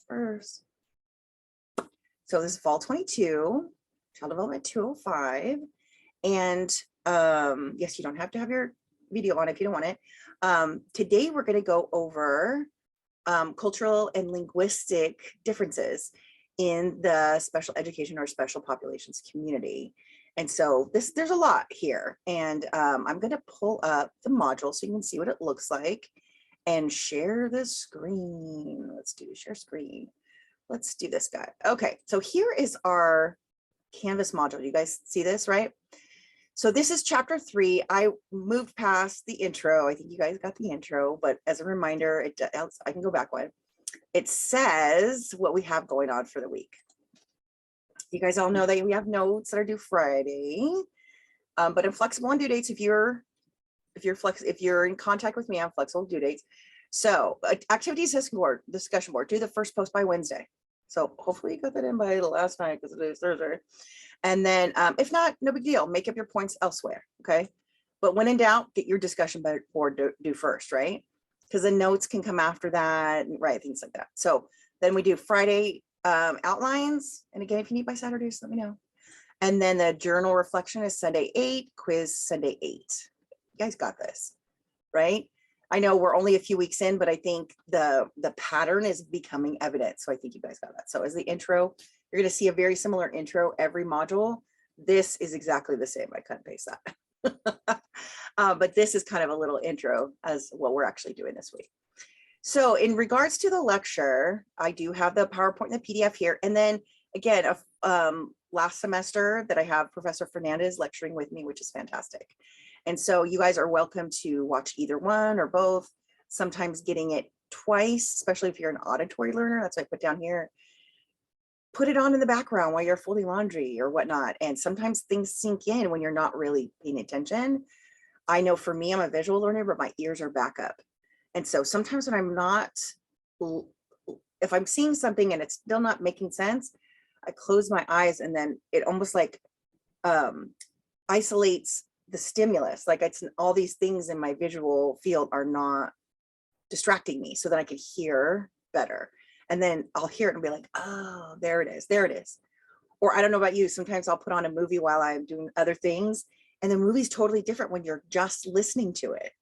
first. So this is fall 22, Child Development 205. And yes, you don't have to have your video on if you don't want it. Today we're going to go over cultural and linguistic differences in the special education or special populations community. And so there's a lot here. And I'm going to pull up the module so you can see what it looks like and share the screen. Let's do share screen. Let's do this guy. Okay, so here is our Canvas module. You guys see this, right? So this is chapter 3. I moved past the intro. I think you guys got the intro, but as a reminder, I can go back one. It says what we have going on for the week. You guys all know that we have notes that are due Friday, but in flexible on due dates, if you're in contact with me on flexible due dates. So activities discussion board, do the first post by Wednesday. So hopefully you got that in by last night because it is Thursday. And then if not, no big deal. Make up your points elsewhere. Okay. But when in doubt, get your discussion board due first, right? Because the notes can come after that, right? Things like that. So then we do Friday outlines. And again, if you need by Saturday, just let me know. And then the journal reflection is Sunday 8, quiz Sunday 8. You guys got this, right? I know we're only a few weeks in, but I think the pattern is becoming evident. So I think you guys got that. So as the intro, you're going to see a very similar intro every module. This is exactly the same. I cut and paste that. But this is kind of a little intro as what we're actually doing this week. So in regards to the lecture, I do have the PowerPoint and the PDF here. And then again, last semester that I have Professor Fernandez lecturing with me, which is fantastic. And so you guys are welcome to watch either one or both, sometimes getting it twice, especially if you're an auditory learner. That's what I put down here. Put it on in the background while you're folding laundry or whatnot. And sometimes things sink in when you're not really paying attention. I know for me, I'm a visual learner, but my ears are back up. And so sometimes when I'm not, if I'm seeing something and it's still not making sense, I close my eyes and then it almost like isolates the stimulus. Like it's all these things in my visual field are not distracting me so that I can hear better. And then I'll hear it and be like, oh, there it is. There it is. Or I don't know about you. Sometimes I'll put on a movie while I'm doing other things. And the movie's totally different when you're just listening to it.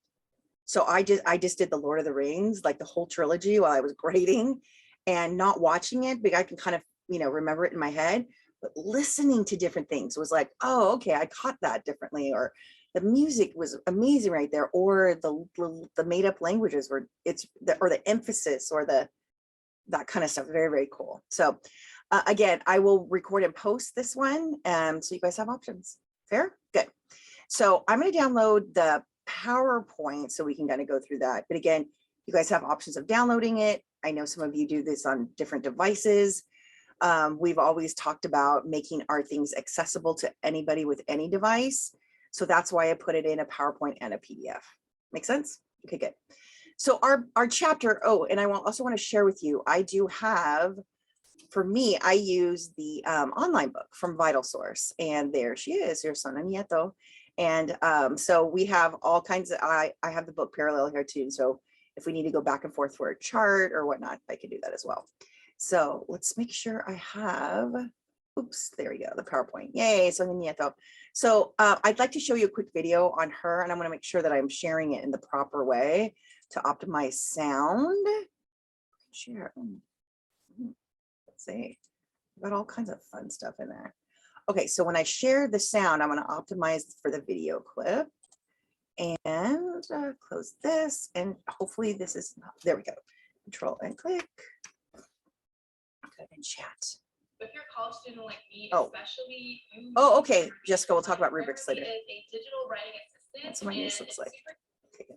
So I just did the Lord of the Rings, like the whole trilogy while I was grading and not watching it, but I can kind of, remember it in my head, but listening to different things was like, oh, okay, I caught that differently. Or the music was amazing right there. Or the made up languages or the emphasis or that kind of stuff. Very, very cool. So again, I will record and post this one. So you guys have options. Fair? Good. So I'm going to download the PowerPoint so we can kind of go through that. But again, you guys have options of downloading it. I know some of you do this on different devices. We've always talked about making our things accessible to anybody with any device. So that's why I put it in a PowerPoint and a PDF. Make sense? Okay, good. So our chapter, oh, and I also want to share with you, I do have, for me, I use the online book from Vital Source. And there she is, your Sana Nieto. And so we have all kinds of, I have the book parallel here too. So if we need to go back and forth for a chart or whatnot, I can do that as well. So let's make sure I have, oops, there we go, the PowerPoint. Yay, Sana Nieto. So I'd like to show you a quick video on her, and I'm going to make sure that I'm sharing it in the proper way to optimize sound. Share. Let's see. We've got all kinds of fun stuff in there. Okay, so when I share the sound, I'm going to optimize for the video clip and close this. And hopefully this is, there we go. Control and click. Okay, and chat. If you're a college student like me, Oh. especially. Oh, okay. Jessica, we'll talk about rubrics later. Is a digital writing assistant. That's what my niece looks like. Okay, good.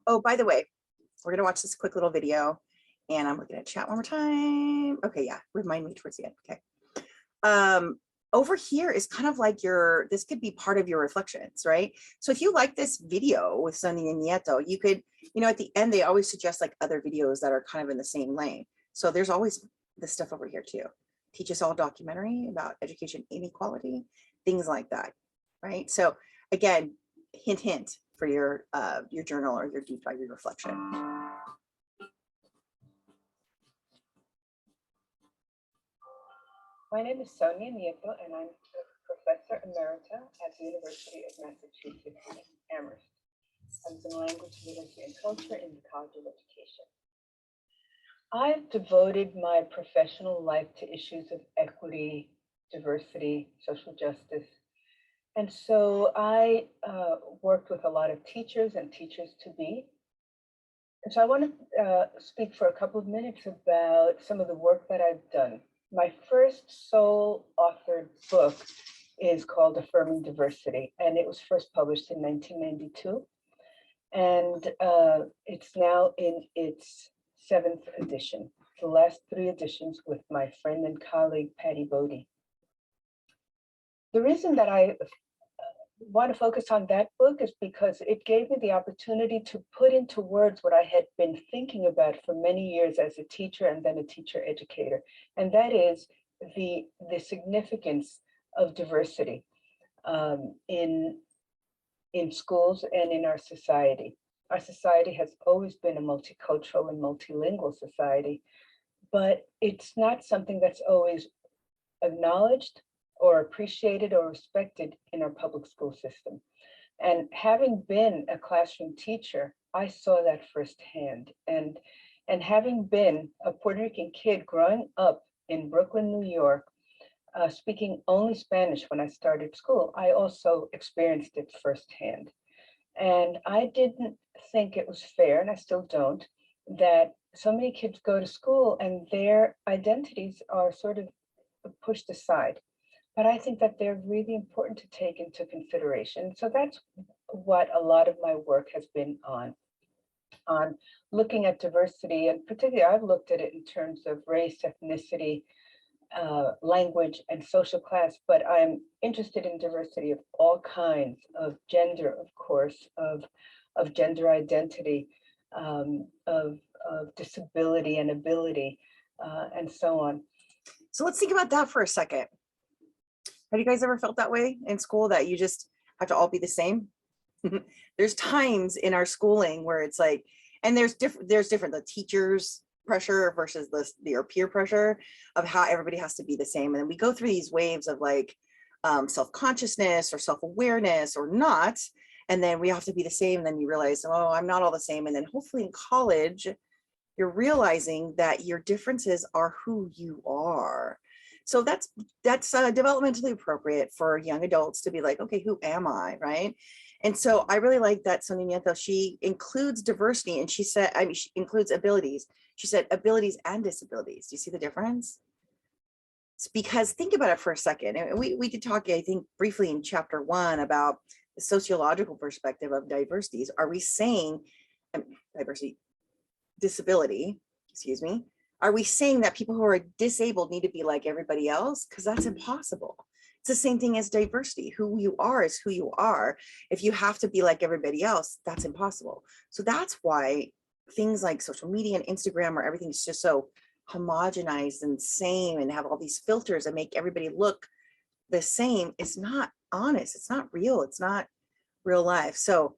Oh, by the way, we're going to watch this quick little video and I'm looking at chat one more time. Okay. Yeah. Remind me towards the end. Okay. Over here is kind of like this could be part of your reflections, right? So if you like this video with Sonia Nieto, you could, at the end, they always suggest like other videos that are kind of in the same lane. So there's always this stuff over here too. Teach Us All documentary about education inequality. things like that, right? So again, hint, hint for your journal or your deep dive, your reflection. My name is Sonia Nieto, and I'm a professor emerita at the University of Massachusetts in Amherst. I was in language, literacy, and culture in the College of Education. I've devoted my professional life to issues of equity, diversity, social justice. And so I worked with a lot of teachers and teachers to be. And so I want to speak for a couple of minutes about some of the work that I've done. My first sole authored book is called Affirming Diversity, and it was first published in 1992. And it's now in its 7th edition, the last 3 editions with my friend and colleague, Patty Bodie. The reason that I want to focus on that book is because it gave me the opportunity to put into words what I had been thinking about for many years as a teacher and then a teacher educator. And that is the significance of diversity in schools and in our society. Our society has always been a multicultural and multilingual society, but it's not something that's always acknowledged or appreciated or respected in our public school system. And having been a classroom teacher, I saw that firsthand. And having been a Puerto Rican kid growing up in Brooklyn, New York, speaking only Spanish when I started school, I also experienced it firsthand. And I didn't think it was fair, and I still don't, that so many kids go to school and their identities are sort of pushed aside. But I think that they're really important to take into consideration. So that's what a lot of my work has been on looking at diversity. And particularly, I've looked at it in terms of race, ethnicity, language, and social class. But I'm interested in diversity of all kinds, of gender, of course, of gender identity, of disability and ability, and so on. So let's think about that for a second. Have you guys ever felt that way in school, that you just have to all be the same? There's times in our schooling where it's like, and there's different, the teachers' pressure versus your peer pressure of how everybody has to be the same. And then we go through these waves of like self-consciousness or self-awareness or not. And then we have to be the same. And then you realize, oh, I'm not all the same. And then hopefully in college, you're realizing that your differences are who you are. So that's developmentally appropriate for young adults to be like, okay, who am I, right? And so I really like that Sonia Nieto, she includes diversity, and she said, I mean, she includes abilities. She said abilities and disabilities. Do you see the difference? It's because think about it for a second. And we did talk, I think, briefly in chapter 1 about the sociological perspective of diversities. Are we saying disability, excuse me, are we saying that people who are disabled need to be like everybody else? Because that's impossible. It's the same thing as diversity. Who you are is who you are. If you have to be like everybody else, that's impossible. So that's why things like social media and Instagram, or everything's just so homogenized and same and have all these filters that make everybody look the same. It's not honest. It's not real. It's not real life. So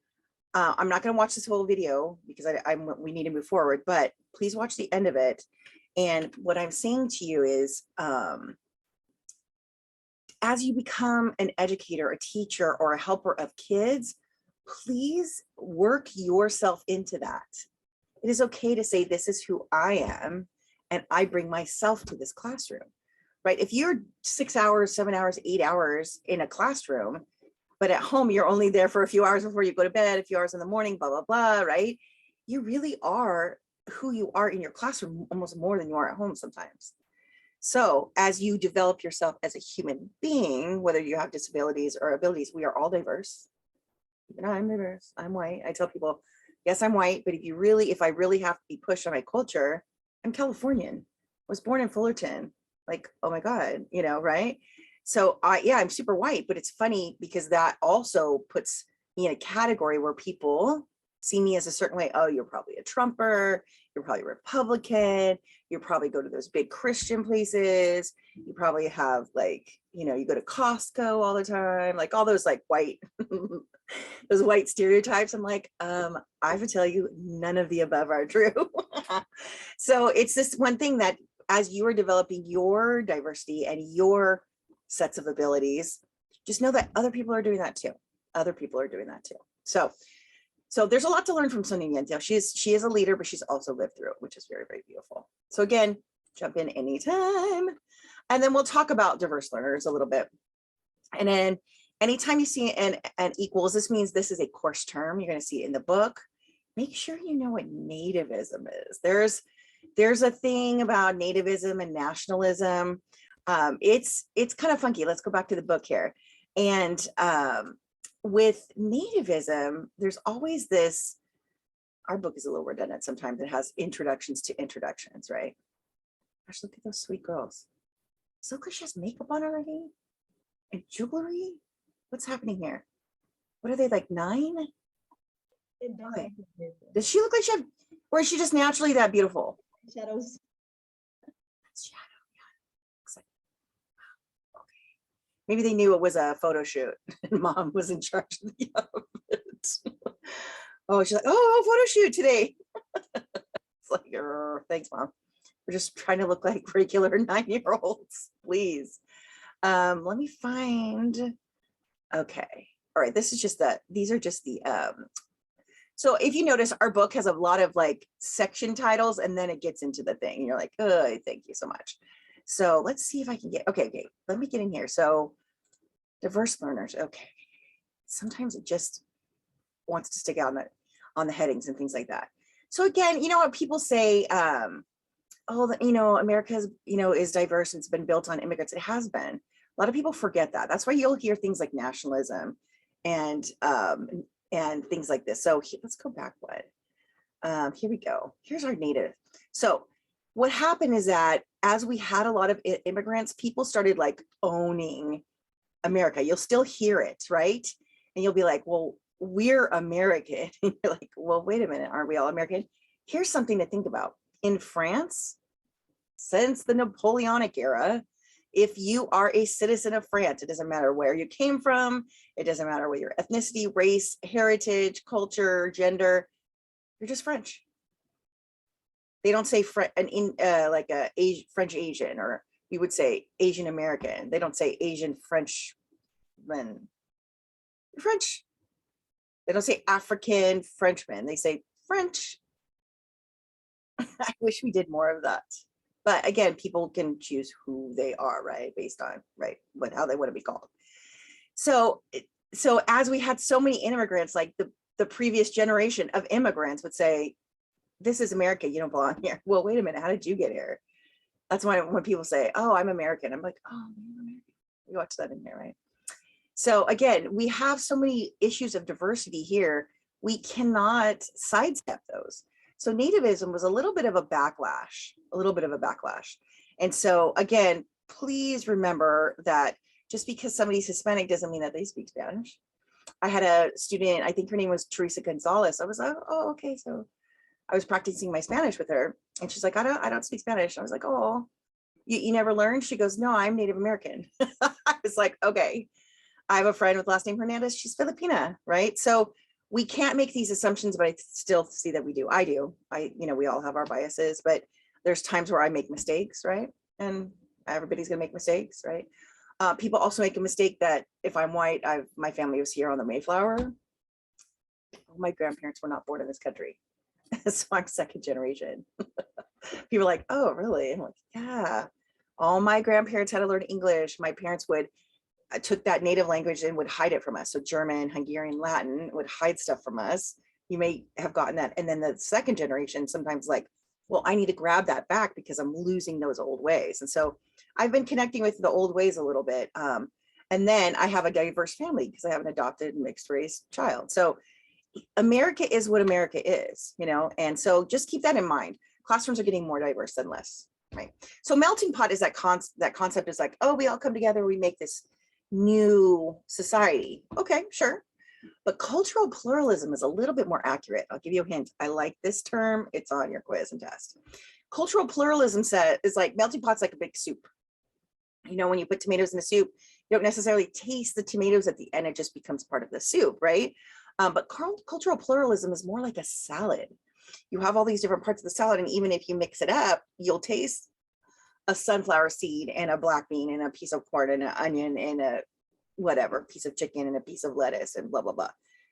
I'm not going to watch this whole video because we need to move forward, but please watch the end of it. And what I'm saying to you is, as you become an educator, a teacher, or a helper of kids, please work yourself into that. It is okay to say, this is who I am, and I bring myself to this classroom, right? If you're 6 hours, 7 hours, 8 hours in a classroom, but at home, you're only there for a few hours before you go to bed, a few hours in the morning, blah, blah, blah, right? You really are who you are in your classroom almost more than you are at home sometimes. So as you develop yourself as a human being, whether you have disabilities or abilities, we are all diverse. Even I'm diverse, I'm white. I tell people, yes, I'm white, but if I really have to be pushed on my culture, I'm Californian. I was born in Fullerton. Like, oh my God, right? So I'm super white, but it's funny because that also puts me in a category where people see me as a certain way. Oh, you're probably a Trumper, you're probably Republican, you probably go to those big Christian places, you probably have like, you know, you go to Costco all the time, like all those like white, those white stereotypes. I'm like, I have to tell you, none of the above are true. So it's this one thing that as you are developing your diversity and your sets of abilities, just know that other people are doing that too. Other people are doing that too. So there's a lot to learn from Sonia Yentel. She is a leader, but she's also lived through it, which is very, very beautiful. So again, jump in anytime. And then we'll talk about diverse learners a little bit. And then anytime you see an equals, this means this is a course term. You're going to see it in the book. Make sure you know what nativism is. There's a thing about nativism and nationalism. It's kind of funky. Let's go back to the book here. And with nativism, there's always this, our book is a little redundant sometimes. It has introductions to introductions, right? Gosh, look at those sweet girls. So she has makeup on already and jewelry. What's happening here? What are they, like 9? Okay. Does she look like she had, or is she just naturally that beautiful? Shadows. That's shadow, yeah. Looks like, wow. Okay. Maybe they knew it was a photo shoot and mom was in charge of the outfit. Oh, she's like, oh, photo shoot today. It's like, thanks, mom. We're just trying to look like regular 9-year-olds, please. Let me find, okay. All right, this is just these are just the, so if you notice, our book has a lot of like section titles and then it gets into the thing. And you're like, oh, thank you so much. So let's see if I can get, okay, let me get in here. So diverse learners, okay. Sometimes it just wants to stick out on the headings and things like that. So again, you know what people say, oh, you know, America is, you know, is diverse. It's been built on immigrants. It has been. A lot of people forget that. That's why you'll hear things like nationalism and things like this. So let's go back one. Here we go. Here's our native. So what happened is that as we had a lot of immigrants, people started like owning America. You'll still hear it, right? And you'll be like, well, we're American. And you're like, well, wait a minute, aren't we all American? Here's something to think about. In France, since the Napoleonic era, if you are a citizen of France, it doesn't matter where you came from, it doesn't matter what your ethnicity, race, heritage, culture, gender, you're just French. They don't say French like a French Asian, or we would say Asian American. They don't say Asian Frenchman. You're French. They don't say African Frenchman. They say French. I wish we did more of that. But again, people can choose who they are, right? Based on, right, how they want to be called. So as we had so many immigrants, like the previous generation of immigrants would say, this is America, you don't belong here. Well, wait a minute, how did you get here? That's why when people say, oh, I'm American, I'm like, oh, you're American. We watch that in here, right? So again, we have so many issues of diversity here. We cannot sidestep those. So nativism was a little bit of a backlash, And so again, please remember that just because somebody's Hispanic doesn't mean that they speak Spanish. I had a student, I think her name was Teresa Gonzalez. I was like, oh, okay. So I was practicing my Spanish with her and she's like, I don't speak Spanish. I was like, oh, you never learned? She goes, no, I'm Native American. I was like, okay. I have a friend with last name Hernandez. She's Filipina, right? So we can't make these assumptions, but I still see that we do. I do. We all have our biases, but there's times where I make mistakes, right? And everybody's gonna make mistakes, right? People also make a mistake that if I'm white, my family was here on the Mayflower. My grandparents were not born in this country. So I'm second generation. People are like, oh, really? I'm like, yeah. All my grandparents had to learn English. My parents took that native language and would hide it from us. So German, Hungarian, Latin would hide stuff from us. You may have gotten that. And then the second generation sometimes like, well, I need to grab that back because I'm losing those old ways. And so I've been connecting with the old ways a little bit. And then I have a diverse family because I have an adopted mixed race child. So America is what America is, and so just keep that in mind. Classrooms are getting more diverse than less, right? So melting pot is that concept is like, oh, we all come together, we make this new society. Okay, sure. But cultural pluralism is a little bit more accurate. I'll give you a hint. I like this term. It's on your quiz and test. Cultural pluralism is like melting pot's like a big soup. You know, when you put tomatoes in a soup, you don't necessarily taste the tomatoes at the end. It just becomes part of the soup, right? But cultural pluralism is more like a salad. You have all these different parts of the salad, and even if you mix it up, you'll taste a sunflower seed and a black bean and a piece of corn and an onion and a whatever piece of chicken and a piece of lettuce and blah blah blah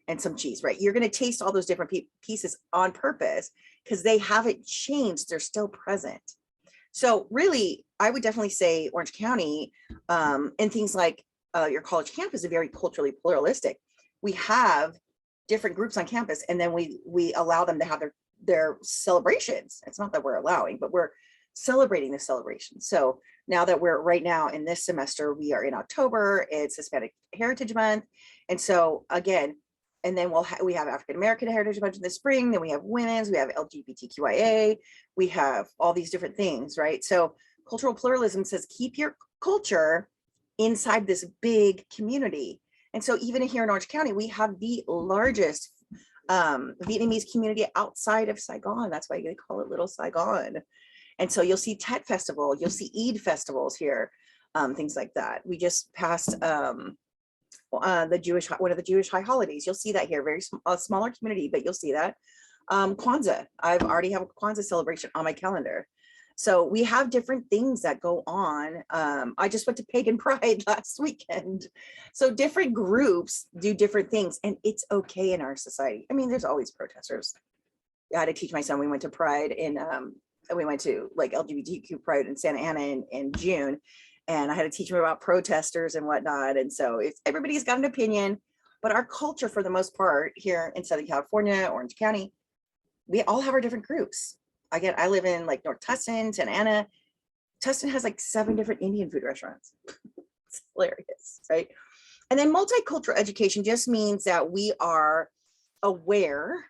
and some cheese, right? You're going to taste all those different pieces on purpose because they haven't changed. They're still present. So really, I would definitely say Orange County and things like your college campus are very culturally pluralistic. We have different groups on campus, and then we allow them to have their celebrations. It's not that we're allowing, but we're celebrating the celebration. So now that we're right now in this semester, we are in October, it's Hispanic Heritage Month. And so again, and then we have African American Heritage Month in the spring, then we have women's, we have LGBTQIA, we have all these different things, right? So cultural pluralism says keep your culture inside this big community. And so even here in Orange County, we have the largest Vietnamese community outside of Saigon. That's why they call it Little Saigon. And so you'll see Tet Festival, you'll see Eid festivals here, things like that. We just passed one of the Jewish high holidays. You'll see that here, a smaller community, but you'll see that. Kwanzaa, I've already have a Kwanzaa celebration on my calendar. So we have different things that go on. I just went to Pagan Pride last weekend. So different groups do different things, and it's okay in our society. I mean, there's always protesters. I had to teach my son, we went to Pride we went to like LGBTQ Pride in Santa Ana in June, and I had to teach him about protesters and whatnot. And so everybody's got an opinion, but our culture for the most part here in Southern California, Orange County, we all have our different groups. Again, I live in like North Tustin, Santa Ana. Tustin has like 7 different Indian food restaurants. It's hilarious, right? And then multicultural education just means that we are aware,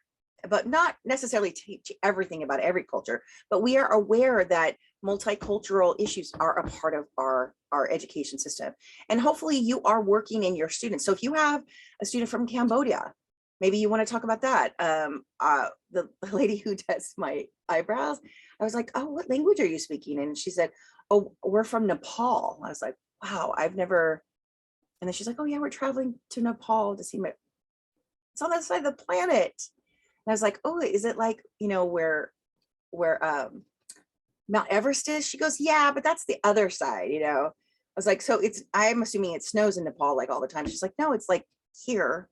but not necessarily teach everything about every culture, but we are aware that multicultural issues are a part of our education system. And hopefully you are working in your students. So if you have a student from Cambodia, maybe you want to talk about that. The lady who does my eyebrows, I was like, oh, what language are you speaking? And she said, oh, we're from Nepal. I was like, wow, I've never. And then she's like, oh yeah, we're traveling to Nepal to see it's on that side of the planet. And I was like, oh, is it like, you know, where Mount Everest is? She goes, yeah, but that's the other side, you know. I was like, so I'm assuming it snows in Nepal like all the time. She's like, no, it's like here.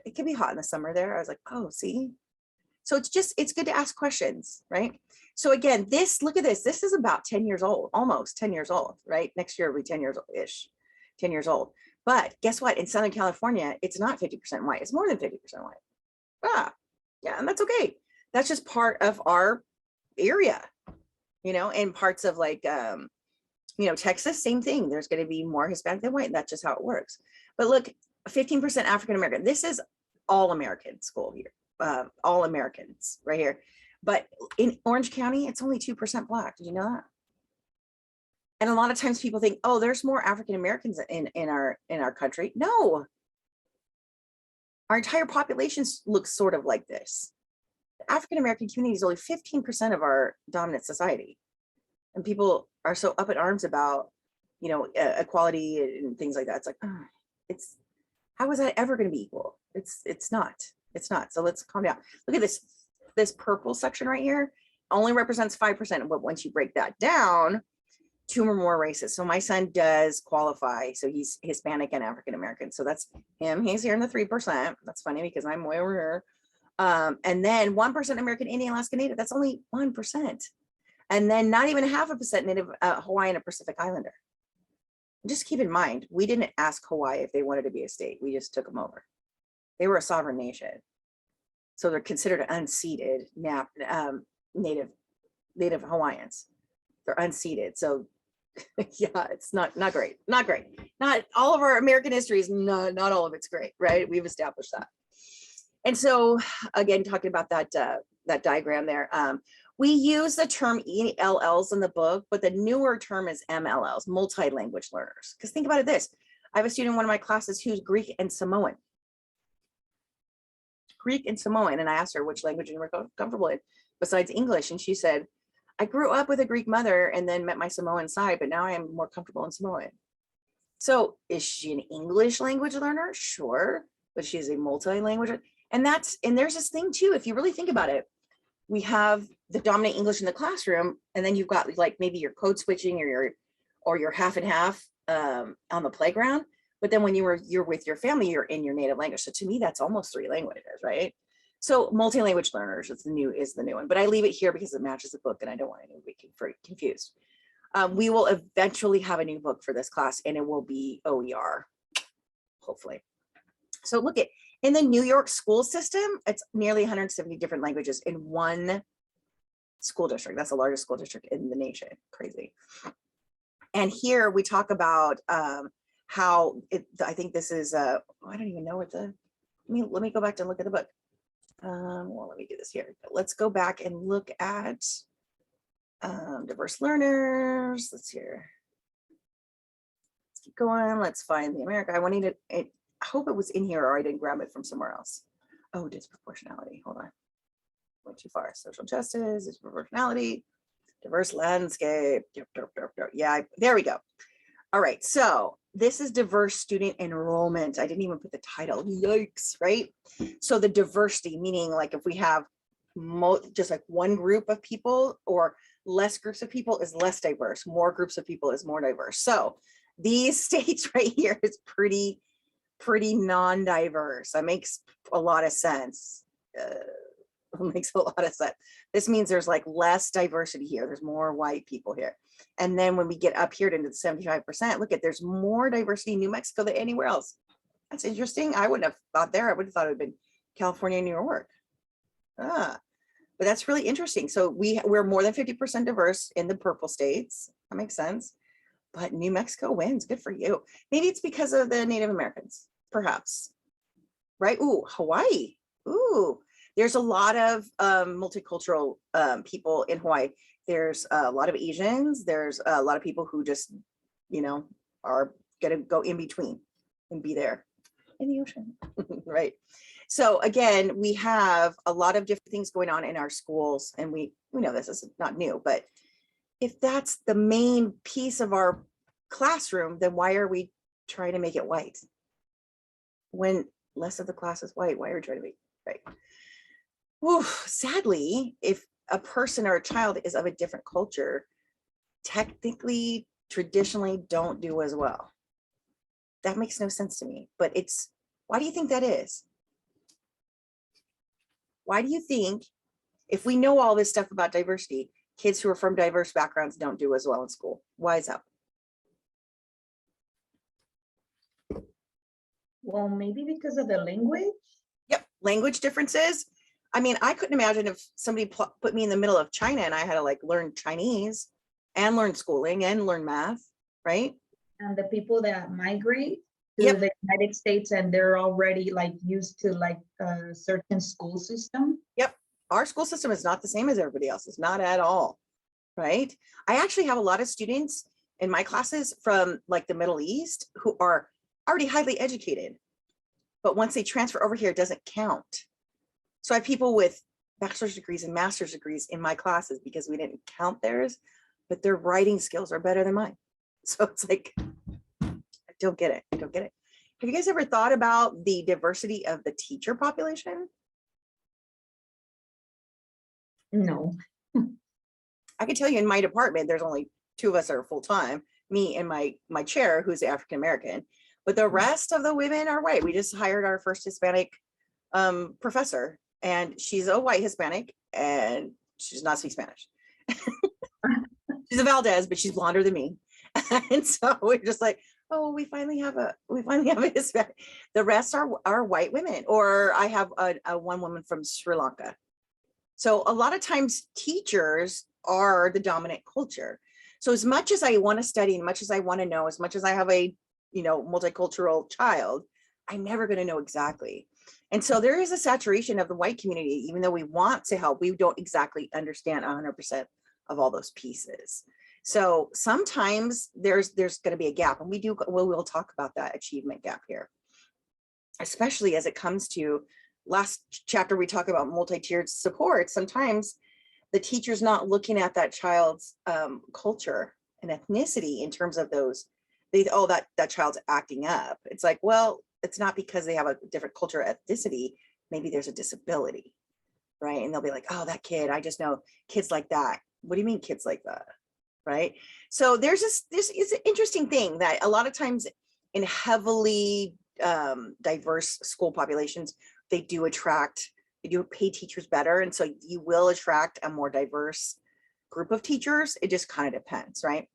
It can be hot in the summer there. I was like, oh, see? So it's good to ask questions, right? So again, look at this. This is about 10 years old, almost 10 years old, right? Next year will be 10 years old-ish, 10 years old. But guess what? In Southern California, it's not 50% white. It's more than 50% white. Yeah, and that's okay. That's just part of our area, you know, and parts of like, you know, Texas, same thing. There's going to be more Hispanic than white. That's just how it works. But look, 15% African-American. This is all American school here, all Americans right here. But in Orange County, it's only 2% Black. Did you know that? And a lot of times people think, oh, there's more African-Americans in our country. No. Our entire population looks sort of like this. The African-American community is only 15% of our dominant society. And people are so up in arms about, you know, equality and things like that. It's like, how is that ever going to be equal? It's not. So let's calm down. Look at this purple section right here only represents 5%. But once you break that down, 2 or more races. So my son does qualify. So he's Hispanic and African-American. So that's him. He's here in the 3%. That's funny because I'm way over here. And then 1% American Indian, Alaska Native. That's only 1%. And then not even 0.5% Native Hawaiian or Pacific Islander. Just keep in mind, we didn't ask Hawaii if they wanted to be a state. We just took them over. They were a sovereign nation. So they're considered unceded Native Hawaiians. They're unceded. So yeah, it's not great. Not all of our American history is not all of it's great, right? We've established that. And so again, talking about that diagram there, we use the term ELLs in the book, but the newer term is MLLs, multi-language learners. Because think about it this, I have a student in one of my classes who's Greek and Samoan. Greek and Samoan. And I asked her which language you were comfortable in besides English. And she said, I grew up with a Greek mother and then met my Samoan side, but now I am more comfortable in Samoan. So is she an English language learner? Sure, but she's a multi-language. And there's this thing too, if you really think about it, we have the dominant English in the classroom, and then you've got like maybe your code switching or your half and half on the playground. But then when you're with your family, you're in your native language. So to me, that's almost 3 languages, right? So multi-language learners is the new one, but I leave it here because it matches the book and I don't want anyone to be confused. We will eventually have a new book for this class and it will be OER, hopefully. So look at, in the New York school system, it's nearly 170 different languages in one school district. That's the largest school district in the nation. Crazy. And here we talk about how I think this is, I don't even know what let me go back and look at the book. Well, let me do this here. Let's go back and look at diverse learners. Let's hear. Let's keep going. Let's find the America. I hope it was in here or I didn't grab it from somewhere else. Oh, disproportionality. Hold on. Went too far. Social justice, disproportionality, diverse landscape. Yeah, there we go. All right. So this is diverse student enrollment. I didn't even put the title. Yikes, right? So the diversity, meaning like if we have just like one group of people or less groups of people is less diverse, more groups of people is more diverse. So these states right here is pretty non-diverse. That makes a lot of sense. Makes a lot of sense. This means there's like less diversity here. There's more white people here. And then when we get up here into the 75%, look at, there's more diversity in New Mexico than anywhere else. That's interesting. I wouldn't have thought there. I would have thought it would have been California and New York. But that's really interesting. So we're more than 50% diverse in the purple states. That makes sense. But New Mexico wins. Good for you. Maybe it's because of the Native Americans, perhaps. Right? Ooh, Hawaii. Ooh, there's a lot of multicultural people in Hawaii. There's a lot of Asians. There's a lot of people who just, are gonna go in between and be there in the ocean, right? So again, we have a lot of different things going on in our schools, and we know this is not new, but if that's the main piece of our classroom, then why are we trying to make it white? When less of the class is white, why are we trying to make it white? Oof, sadly, if a person or a child is of a different culture, technically, traditionally don't do as well. That makes no sense to me, but why do you think that is? Why do you think, if we know all this stuff about diversity, kids who are from diverse backgrounds don't do as well in school? Why is that? Well, maybe because of the language. Yep, language differences. I mean, I couldn't imagine if somebody put me in the middle of China and I had to like learn Chinese and learn schooling and learn math, right? And the people that migrate to Yep. the United States and they're already like used to like a certain school system. Yep. Our school system is not the same as everybody else's, not at all, right? I actually have a lot of students in my classes from like the Middle East who are already highly educated, but once they transfer over here, it doesn't count. So I have people with bachelor's degrees and master's degrees in my classes because we didn't count theirs, but their writing skills are better than mine. So it's like, I don't get it. I don't get it. Have you guys ever thought about the diversity of the teacher population? No. I can tell you in my department, there's only 2 of us that are full-time, me and my chair, who's African-American, but the rest of the women are white. We just hired our first Hispanic professor, and she's a white Hispanic, and she does not speak Spanish. She's a Valdez, but she's blonder than me. And so we're just like, oh, we finally have a Hispanic. The rest are white women, or I have a one woman from Sri Lanka. So a lot of times teachers are the dominant culture. So as much as I want to study, as much as I want to know, as much as I have a multicultural child, I'm never going to know exactly. And so there is a saturation of the white community. Even though we want to help, we don't exactly understand 100% of all those pieces. So sometimes there's going to be a gap, and we'll talk about that achievement gap here, especially as it comes to last chapter, we talk about multi-tiered support. Sometimes the teacher's not looking at that child's culture and ethnicity in terms of those, oh, that child's acting up. It's like, well, it's not because they have a different culture or ethnicity. Maybe there's a disability, right? And they'll be like, oh, that kid, I just know kids like that. What do you mean kids like that? Right? So there's this is an interesting thing that a lot of times in heavily diverse school populations, they do pay teachers better. And so you will attract a more diverse group of teachers. It just kind of depends, right?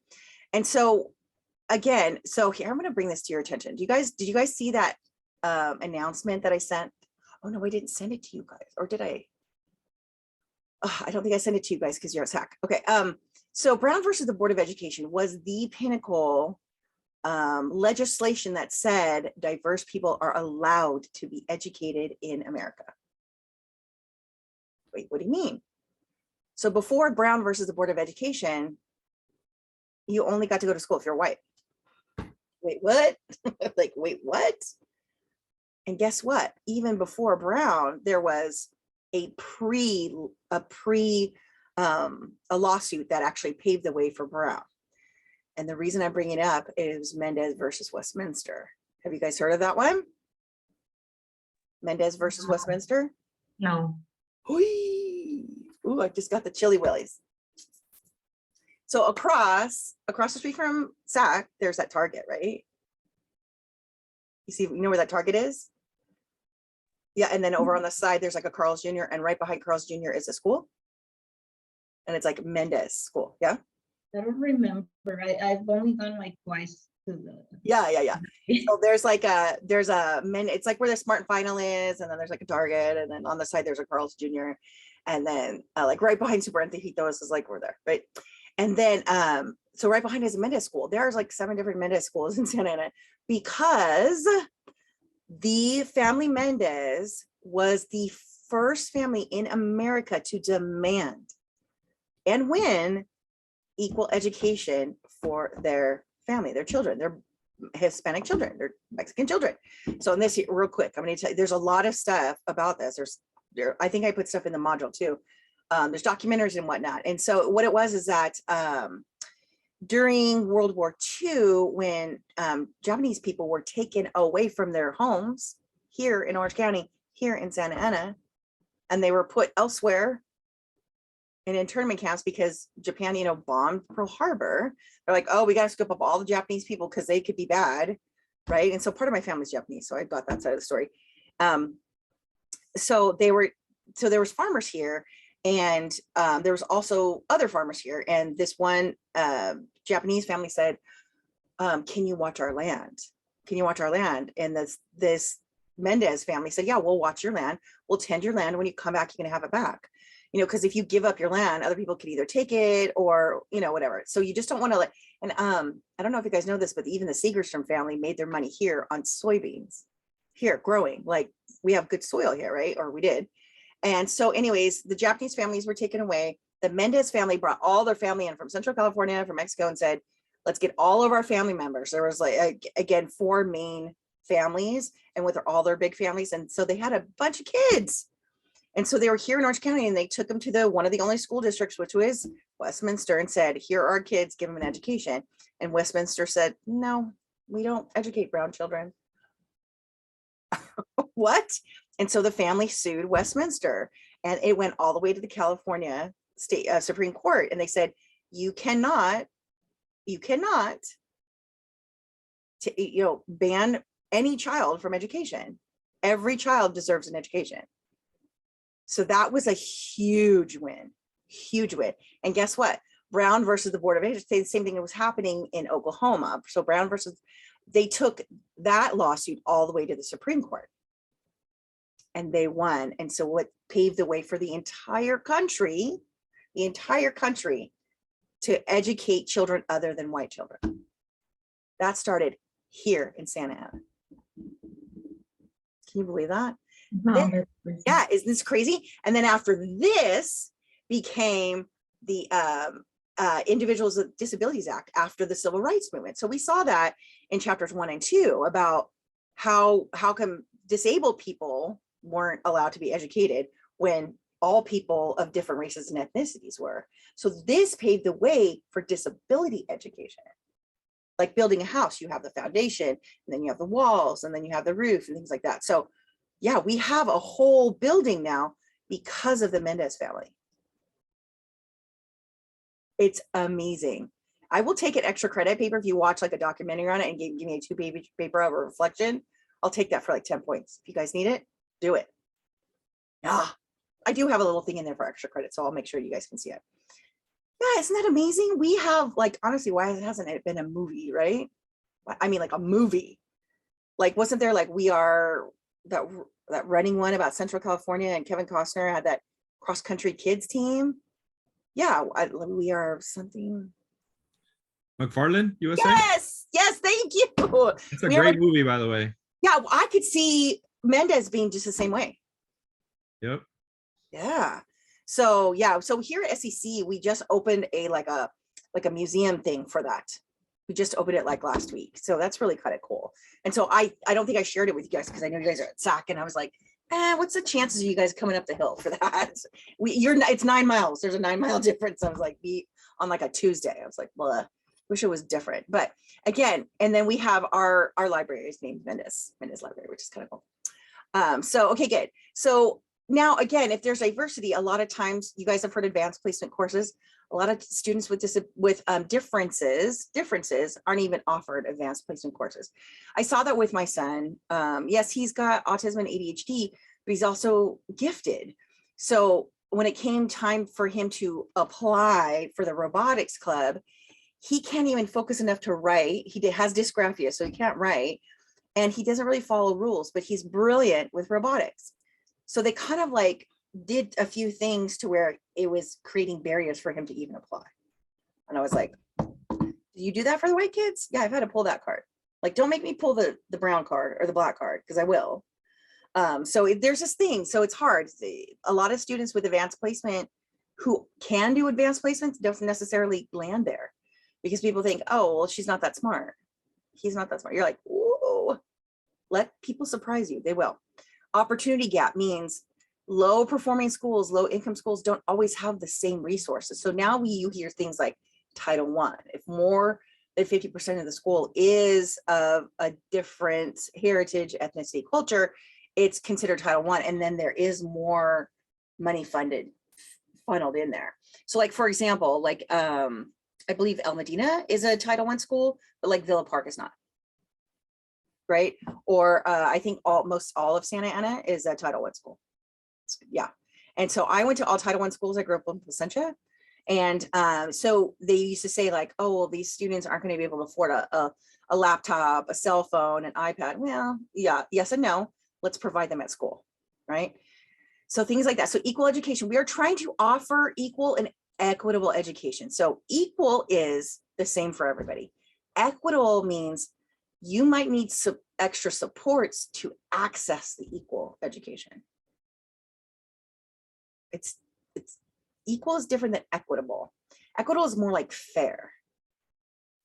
And so again, so here, I'm going to bring this to your attention. Did you guys see that announcement that I sent? Oh no, I didn't send it to you guys, or did I? Oh, I don't think I sent it to you guys because you're a SAC. Okay. So Brown versus the Board of Education was the pinnacle legislation that said diverse people are allowed to be educated in America. Wait, what do you mean? So before Brown versus the Board of Education, you only got to go to school if you're white. Wait, what? Like, wait, what? And guess what? Even before Brown, there was a lawsuit that actually paved the way for Brown. And the reason I'm bringing it up is Mendez versus Westminster. Have you guys heard of that one? Mendez versus Westminster? No. Ooh, I just got the chilly willies. So across the street from SAC, there's that Target, right? You know where that Target is? Yeah, and then over on the side, there's like a Carl's Jr. and right behind Carl's Jr. is a school. And it's like Mendez School, yeah? I don't remember. I've only gone like twice to the. Yeah. So there's it's like where the Smart and Final is, and then there's like a Target, and then on the side there's a Carl's Jr. And then like right behind Super Antojitos is like we're there, right? And then so right behind is a Mendez school. There's like 7 different Mendez schools in Santa Ana because the family Mendez was the first family in America to demand and win equal education for their family, their children, their Hispanic children, their Mexican children. So in this, real quick, I'm going to tell you, there's a lot of stuff about this. I think I put stuff in the module too. There's documentaries and whatnot. And so what it was is that during World War II, when Japanese people were taken away from their homes here in Orange County, here in Santa Ana, and they were put elsewhere in internment camps because Japan, bombed Pearl Harbor. They're like, oh, we got to scoop up all the Japanese people because they could be bad, right? And so part of my family's Japanese, so I got that side of the story. So there was farmers here, and there was also other farmers here. And this one Japanese family said, can you watch our land? Can you watch our land? And this Mendez family said, yeah, we'll watch your land. We'll tend your land. When you come back, you're gonna have it back. Because if you give up your land, other people could either take it or, whatever. So you just don't want to and I don't know if you guys know this, but even the Segerstrom family made their money here on soybeans here growing. Like we have good soil here, right? Or we did. And so anyways, the Japanese families were taken away. The Mendez family brought all their family in from Central California, from Mexico, and said, let's get all of our family members. There was again, 4 main families and with all their big families. And so they had a bunch of kids. And so they were here in Orange County, and they took them to one of the only school districts, which was Westminster, and said, here are our kids, give them an education. And Westminster said, no, we don't educate brown children. What? And so the family sued Westminster, and it went all the way to the California State Supreme Court. And they said, you cannot ban any child from education. Every child deserves an education. So that was a huge win. And guess what? Brown versus the Board of Education, the same thing that was happening in Oklahoma. So Brown versus, they took that lawsuit all the way to the Supreme Court, and they won. And so what paved the way for the entire country to educate children other than white children. That started here in Santa Ana. Can you believe that? No, Yeah, isn't this crazy? And then after this became the Individuals with Disabilities Act after the Civil Rights Movement. So we saw that in chapters 1 and 2 about how come disabled people weren't allowed to be educated when all people of different races and ethnicities were. So this paved the way for disability education. Like building a house, you have the foundation, and then you have the walls, and then you have the roof and things like that. So yeah, we have a whole building now because of the Mendez family. It's amazing. I will take an extra credit paper if you watch like a documentary on it and give me a 2-page paper of a reflection. I'll take that for like 10 points. If you guys need it, do it. Yeah, I do have a little thing in there for extra credit, so I'll make sure you guys can see it. Yeah, isn't that amazing? We have, like, honestly, why hasn't it been a movie, right? I mean, like a movie. Like, wasn't there like We Are, that running one about Central California, and Kevin Costner had that cross-country kids team? Yeah, We Are something. McFarland, USA. Yes, thank you. It's a We Are great movie, by the way. Yeah, I could see Mendez being just the same way. Yep. Yeah. So yeah, so here at SEC, we just opened a like a museum thing for that. We just opened it like last week. So that's really kind of cool. And so I don't think I shared it with you guys because I know you guys are at SAC, and I was like, what's the chances of you guys coming up the hill for that? It's 9 miles. There's a 9-mile difference. I was like, be on like a Tuesday. I was like, well, wish it was different. But again, and then we have our library is named Mendez Library, which is kind of cool. So okay, good. So now again, if there's diversity, a lot of times you guys have heard advanced placement courses. A lot of students with differences aren't even offered advanced placement courses. I saw that with my son. Yes, he's got autism and ADHD, but he's also gifted. So when it came time for him to apply for the robotics club, he can't even focus enough to write. He has dysgraphia, so he can't write, and he doesn't really follow rules, but he's brilliant with robotics. So they kind of like did a few things to where it was creating barriers for him to even apply. And I was like, do you do that for the white kids? Yeah, I've had to pull that card. Like, don't make me pull the brown card or the black card, because I will. So there's this thing. So it's hard. A lot of students with advanced placement who can do advanced placements don't necessarily land there, because people think, oh, well, she's not that smart. He's not that smart. You're like, whoa, let people surprise you. They will. Opportunity gap means low performing schools, low income schools don't always have the same resources. So now you hear things like Title I. If more than 50% of the school is of a different heritage, ethnicity, culture, it's considered Title I. And then there is more money funneled in there. So like, for example, like, I believe El Medina is a Title I school, but like Villa Park is not. Right? Or I think almost all of Santa Ana is a Title I school. Yeah. And so I went to all Title I schools. I grew up in Placentia. And so they used to say like, oh, well, these students aren't going to be able to afford a laptop, a cell phone, an iPad. Well, yeah, yes and no. Let's provide them at school. Right? So things like that. So equal education. We are trying to offer equal and equitable education. So equal is the same for everybody. Equitable means you might need some extra supports to access the equal education. It's equal is different than equitable. Equitable is more like fair.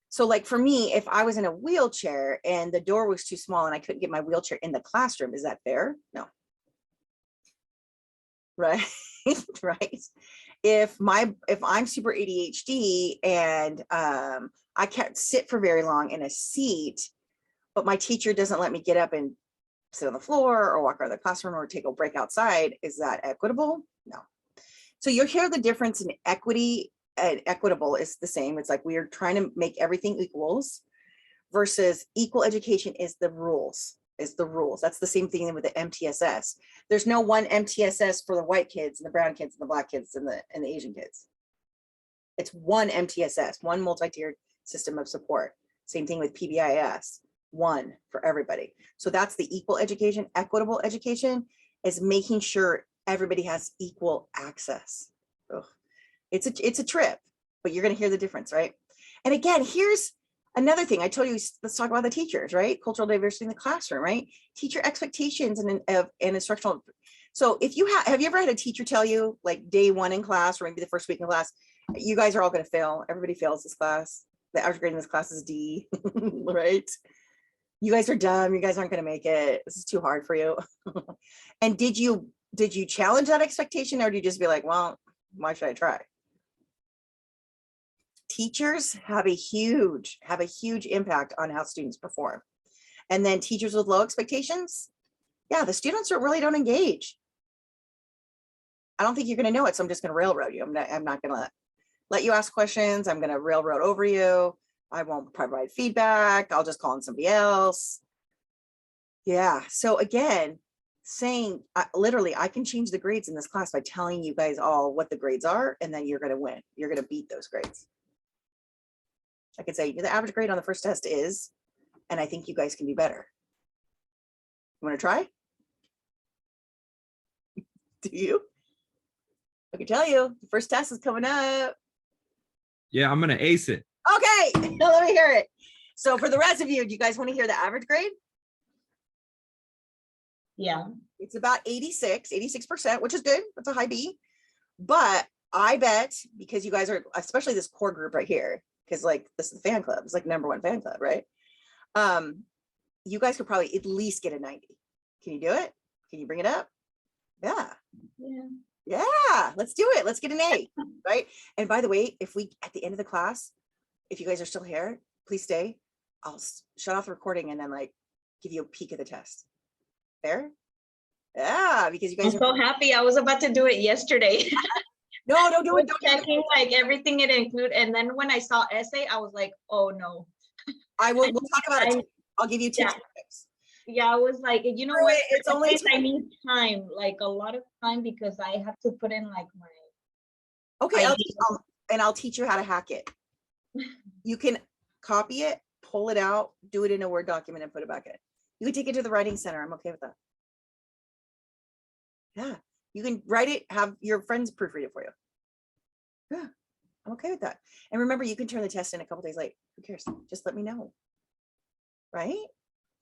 So like for me, if I was in a wheelchair and the door was too small and I couldn't get my wheelchair in the classroom, is that fair? No. Right? Right. If I'm super ADHD and I can't sit for very long in a seat, but my teacher doesn't let me get up and sit on the floor or walk around the classroom or take a break outside, is that equitable? No. So you'll hear the difference in equity and equitable is the same. It's like we are trying to make everything equals versus equal education is the rules. That's the same thing with the MTSS. There's no one MTSS for the white kids and the brown kids and the black kids and the Asian kids. It's one MTSS, one multi-tiered system of support. Same thing with PBIS, one for everybody. So that's the equal education. Equitable education is making sure everybody has equal access. Ugh. It's a trip, but you're going to hear the difference, right? And again, here's another thing I told you, let's talk about the teachers, right? Cultural diversity in the classroom, right? Teacher expectations and instructional. So if you have you ever had a teacher tell you like day one in class, or maybe the first week in class, you guys are all going to fail. Everybody fails this class. The average grade in this class is D, right? You guys are dumb. You guys aren't going to make it. This is too hard for you. And did you challenge that expectation, or did you just be like, well, why should I try? Teachers have a huge impact on how students perform. And then teachers with low expectations, yeah, the students really don't engage. I don't think you're going to know it, so I'm just going to railroad you. I'm not going to let you ask questions. I'm going to railroad over you. I won't provide feedback. I'll just call on somebody else. Yeah. So again, saying literally, I can change the grades in this class by telling you guys all what the grades are, and then you're going to win. You're going to beat those grades. I could say the average grade on the first test is, and I think you guys can do better. You want to try? Do you? I can tell you, the first test is coming up. Yeah, I'm gonna ace it. Okay, now let me hear it. So for the rest of you, do you guys want to hear the average grade? Yeah. It's about 86%, which is good. That's a high B. But I bet, because you guys are, especially this core group right here, because like this is the fan club, it's like #1 fan club, right? You guys could probably at least get a 90. Can you do it? Can you bring it up? Yeah. Yeah, let's do it. Let's get an A, right? And by the way, if we, at the end of the class, if you guys are still here, please stay. I'll shut off the recording and then like give you a peek of the test. Fair? Yeah, because you I'm guys so happy. I was about to do it yesterday. no, don't do it. Don't do it. Checking like everything it include, and then when I saw essay, I was like, oh no. We'll talk about it. I'll give you tips. Yeah, I was like, you know Screw what? it, it's only Essays, I need time, like a lot of time, because I have to put in like my. Okay, ideas. I'll teach you how to hack it. You can copy it, pull it out, do it in a Word document, and put it back in. You can take it to the writing center. I'm okay with that. Yeah, you can write it, have your friends proofread it for you. Yeah, I'm okay with that. And remember, you can turn the test in a couple days late. Who cares? Just let me know. Right?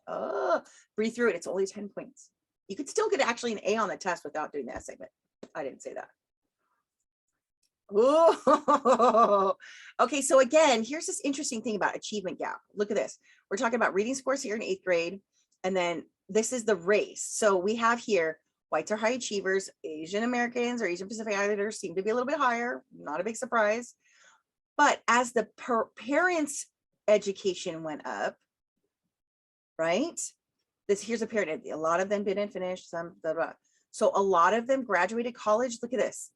Oh, breathe through it. It's only 10 points. You could still get actually an A on the test without doing the essay, but I didn't say that. Oh, okay. So again, here's this interesting thing about achievement gap. Look at this. We're talking about reading scores here in 8th grade. And then this is the race. So we have here, whites are high achievers, Asian Americans or Asian Pacific Islanders seem to be a little bit higher. Not a big surprise. But as the parents' education went up, right? Here's a parent, a lot of them didn't finish, some, blah, blah. So a lot of them graduated college. Look at this.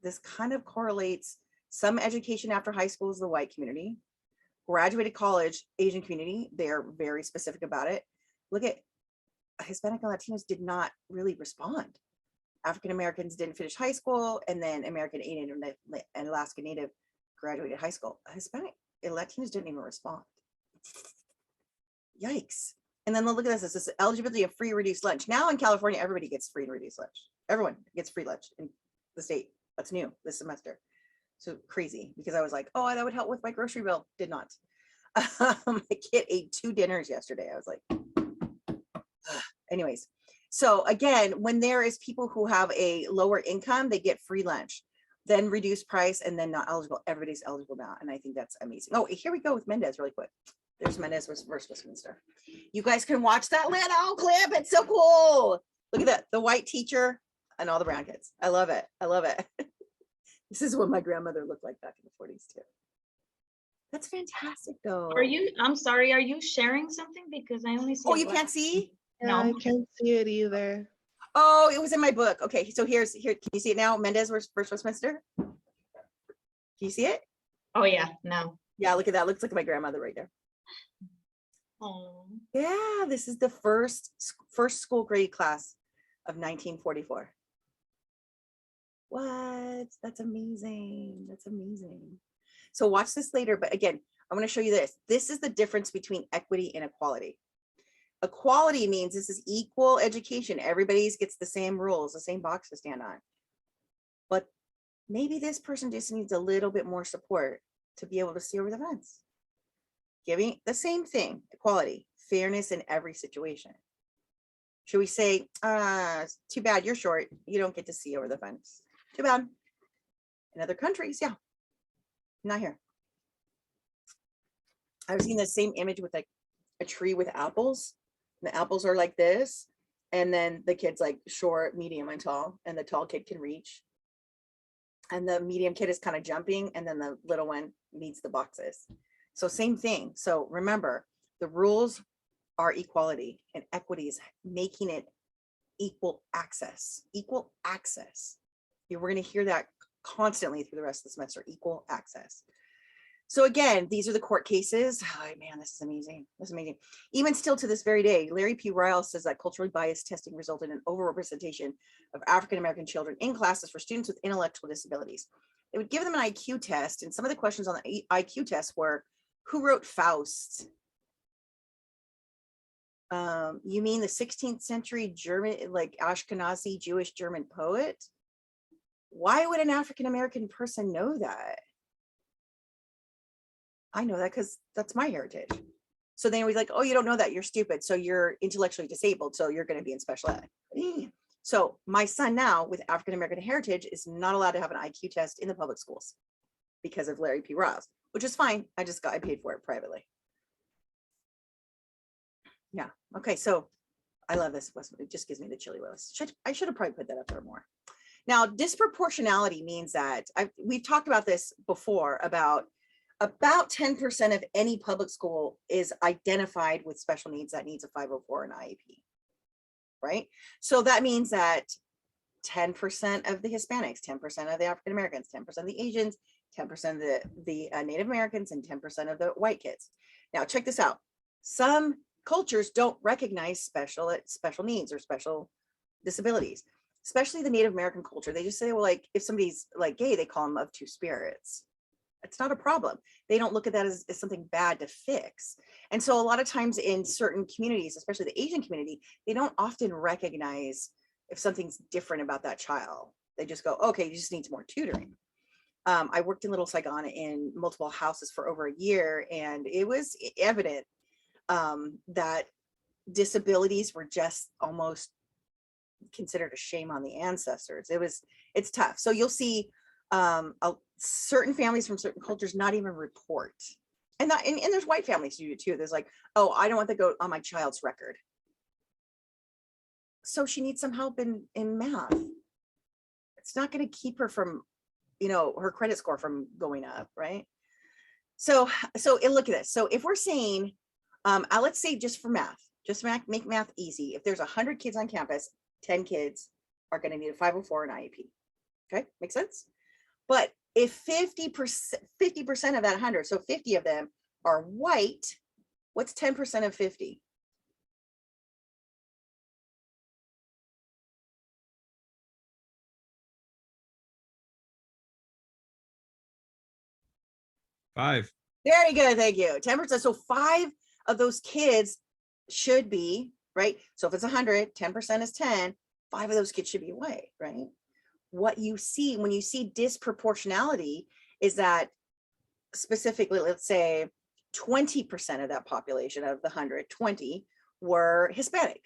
This kind of correlates. Some education after high school is the white community. Graduated college, Asian community, they're very specific about it. Look at Hispanic and Latinos did not really respond. African Americans didn't finish high school, and then American Indian and Alaska Native graduated high school. Hispanic and Latinos didn't even respond. Yikes. And then look at this. This is eligibility of free reduced lunch. Now in California, everybody gets free and reduced lunch. Everyone gets free lunch in the state. That's new this semester. So crazy, because I was like, oh, that would help with my grocery bill. Did not. My kid ate 2 dinners yesterday. I was like, ugh. Anyways. So again, when there is people who have a lower income, they get free lunch, then reduced price, and then not eligible. Everybody's eligible now. And I think that's amazing. Oh, here we go with Mendez really quick. There's Mendez versus Westminster. You guys can watch that little clip. It's so cool. Look at that. The white teacher and all the brown kids. I love it. I love it. This is what my grandmother looked like back in the 40s too. That's fantastic though. I'm sorry, are you sharing something? Because I only see. Oh, you can't see? No. I can't see it either. Oh, it was in my book. Okay, so here. Can you see it now? Mendez versus Westminster. Can you see it? Oh yeah, no. Yeah, look at that. Looks like my grandmother right there. Oh. Yeah, this is the first school grade class of 1944. What? That's amazing. That's amazing. So watch this later. But again, I'm going to show you this. This is the difference between equity and equality. Equality means this is equal education. Everybody gets the same rules, the same box to stand on. But maybe this person just needs a little bit more support to be able to see over the fence. Giving the same thing, equality, fairness in every situation. Should we say, too bad you're short, you don't get to see over the fence. Too bad. In other countries, yeah. Not here. I've seen the same image with like a tree with apples. The apples are like this. And then the kid's like short, medium, and tall. And the tall kid can reach. And the medium kid is kind of jumping. And then the little one needs the boxes. So same thing. So remember, the rules are equality, and equity is making it equal access. Equal access. We're going to hear that constantly through the rest of the semester. Equal access. So again, these are the court cases. Oh man, this is amazing. This is amazing. Even still to this very day, Larry P. Ryle says that culturally biased testing resulted in overrepresentation of African-American children in classes for students with intellectual disabilities. They would give them an IQ test, and some of the questions on the IQ test were, who wrote Faust? You mean the 16th century German, like Ashkenazi Jewish German poet? Why would an African-American person know that? I know that because that's my heritage. So then we're like, oh, you don't know that, you're stupid. So you're intellectually disabled. So you're going to be in special ed. So my son now with African-American heritage is not allowed to have an IQ test in the public schools because of Larry P. Riles, which is fine. I paid for it privately. Yeah. Okay. So I love this. It just gives me the chilly willies. I should have probably put that up there more. Now, disproportionality means that we've talked about this before about 10% of any public school is identified with special needs that needs a 504 and IEP, right? So that means that 10% of the Hispanics, 10% of the African Americans, 10% of the Asians, 10% of the Native Americans, and 10% of the white kids. Now, check this out. Some cultures don't recognize special needs or special disabilities, especially the Native American culture. They just say, well, like if somebody's like gay, they call them of two spirits. It's not a problem. They don't look at that as something bad to fix. And so a lot of times in certain communities, especially the Asian community, they don't often recognize if something's different about that child. They just go, okay, you just need more tutoring. I worked in Little Saigon in multiple houses for over a year, and it was evident that disabilities were just almost considered a shame on the ancestors. It's tough. So you'll see certain families from certain cultures not even report, and there's white families who do too. There's like, oh, I don't want that to go on my child's record, so she needs some help in math. It's not going to keep her from, her credit score from going up, right? So look at this. So if we're saying, let's say just for math, make math easy. If there's 100 kids on campus, 10 kids are going to need a 504 and IEP. Okay, makes sense. But if 50% of that 100, so 50 of them are white, what's 10% of 50? Five. Very good, thank you. 10%. So 5 of those kids should be, right? So if it's 100, 10% is 10, 5 of those kids should be white, right? What you see when you see disproportionality is that specifically, let's say 20% of that population of the 100, 20 were Hispanic.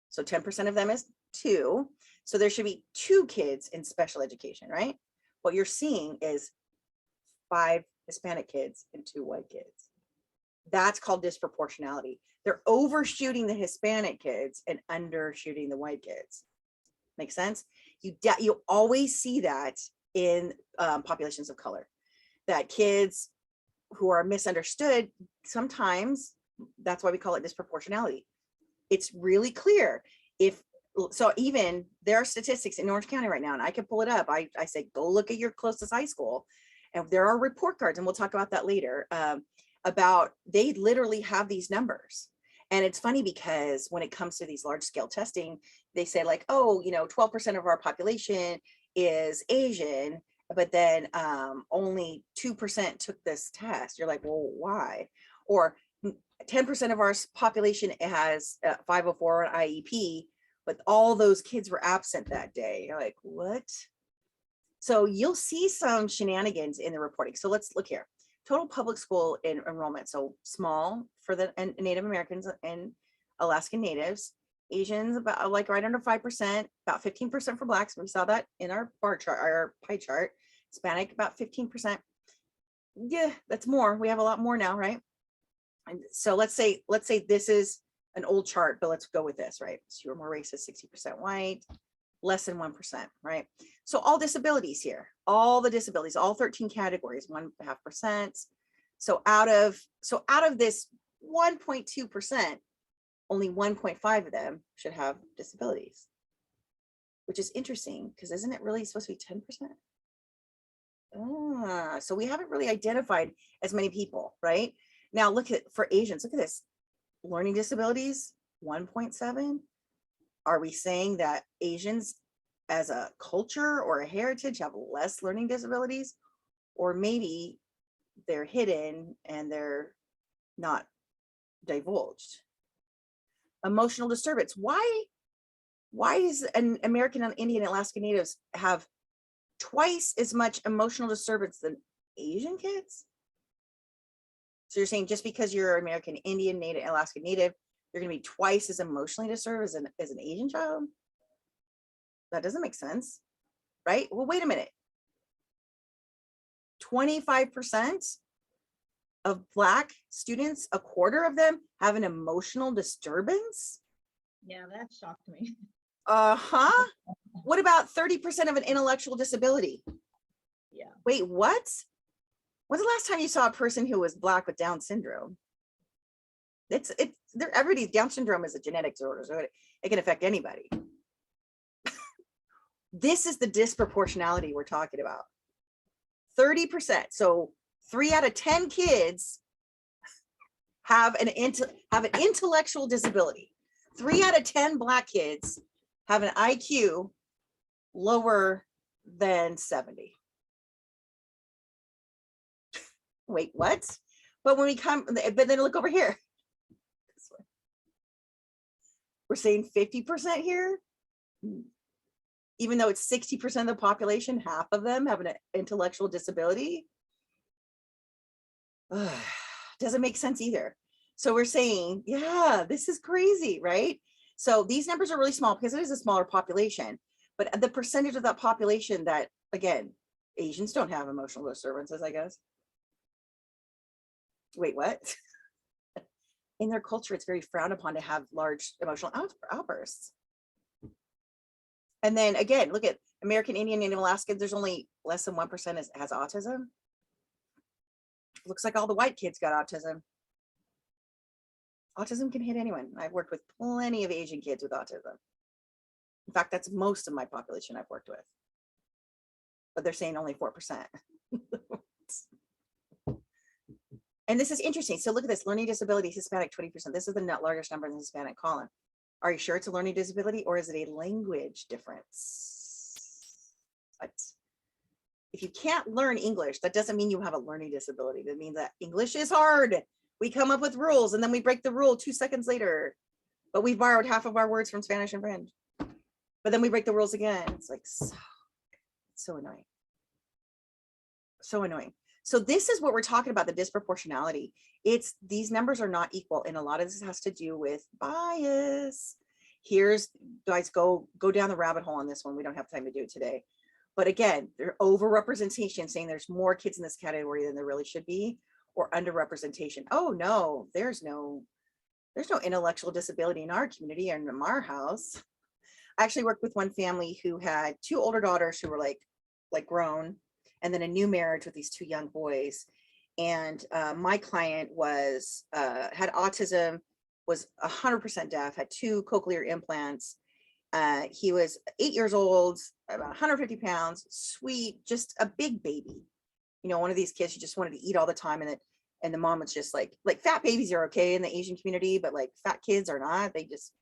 So 10% of them is 2. So there should be 2 kids in special education, right? What you're seeing is 5 Hispanic kids and 2 white kids. That's called disproportionality. They're overshooting the Hispanic kids and undershooting the white kids. Make sense? You always see that in populations of color, that kids who are misunderstood, sometimes that's why we call it disproportionality. It's really clear. Even there are statistics in Orange County right now, and I can pull it up. I say, go look at your closest high school. And there are report cards, and we'll talk about that later, about they literally have these numbers. And it's funny because when it comes to these large scale testing, they say like, oh, 12% of our population is Asian, but then only 2% took this test. You're like, well, why? Or 10% of our population has 504 and IEP, but all those kids were absent that day. You're like, what? So you'll see some shenanigans in the reporting. So let's look here. Total public school enrollment. So small for the Native Americans and Alaskan Natives. Asians about like right under 5%, about 15% for Blacks. We saw that in our bar chart, our pie chart. Hispanic about 15%. Yeah, that's more. We have a lot more now, right? And so let's say this is an old chart, but let's go with this, right? So you're more racist, 60% white, less than 1%, right? So all disabilities here, all the disabilities, all 13 categories, 1.5%. So out of this 1.2%, only 1.5 of them should have disabilities, which is interesting because isn't it really supposed to be 10%? So we haven't really identified as many people, right? Now look at, for Asians, look at this, learning disabilities, 1.7. Are we saying that Asians as a culture or a heritage have less learning disabilities? Or maybe they're hidden and they're not divulged? Emotional disturbance. Why is an American and Indian Alaska Natives have twice as much emotional disturbance than Asian kids? So you're saying just because you're American Indian, Native, Alaska Native, you're going to be twice as emotionally disturbed as an Asian child? That doesn't make sense, right? Well, wait a minute. 25% of Black students, a quarter of them have an emotional disturbance? Yeah, that shocked me. Uh-huh. What about 30% of an intellectual disability? Yeah. Wait, what? When's the last time you saw a person who was Black with Down syndrome? Everybody's Down syndrome is a genetic disorder, so it can affect anybody. This is the disproportionality we're talking about. 30%. So 3 out of 10 kids have an intellectual disability. 3 out of 10 Black kids have an IQ lower than 70. Wait, what? But then look over here. We're saying 50% here, even though it's 60% of the population, half of them have an intellectual disability. Doesn't make sense either. So we're saying, yeah, this is crazy, right? So these numbers are really small because it is a smaller population, but the percentage of that population that, again, Asians don't have emotional disturbances, I guess. Wait, what? In their culture, it's very frowned upon to have large emotional outbursts. And then again, look at American Indian and Alaska, there's only less than 1% has autism. Looks like all the white kids got autism. Autism can hit anyone. I've worked with plenty of Asian kids with autism. In fact, that's most of my population I've worked with. But they're saying only 4%. And this is interesting. So look at this, learning disabilities, Hispanic 20%. This is the net largest number in the Hispanic column. Are you sure it's a learning disability or is it a language difference? But if you can't learn English, that doesn't mean you have a learning disability. That means that English is hard. We come up with rules and then we break the rule 2 seconds later, but we've borrowed half of our words from Spanish and French. But then we break the rules again. It's like so annoying. So annoying. So this is what we're talking about, the disproportionality. It's these numbers are not equal. And a lot of this has to do with bias. Here's, guys, go down the rabbit hole on this one. We don't have time to do it today. But again, they're overrepresentation, saying there's more kids in this category than there really should be, or underrepresentation. Oh no, there's no intellectual disability in our community or in our house. I actually worked with one family who had 2 older daughters who were like grown, and then a new marriage with these 2 young boys. And my client was had autism, was 100% deaf, had 2 cochlear implants. He was 8 years old, about 150 pounds, sweet, just a big baby. You know, one of these kids who just wanted to eat all the time, and the mom was just like fat babies are okay in the Asian community, but like fat kids are not. They just,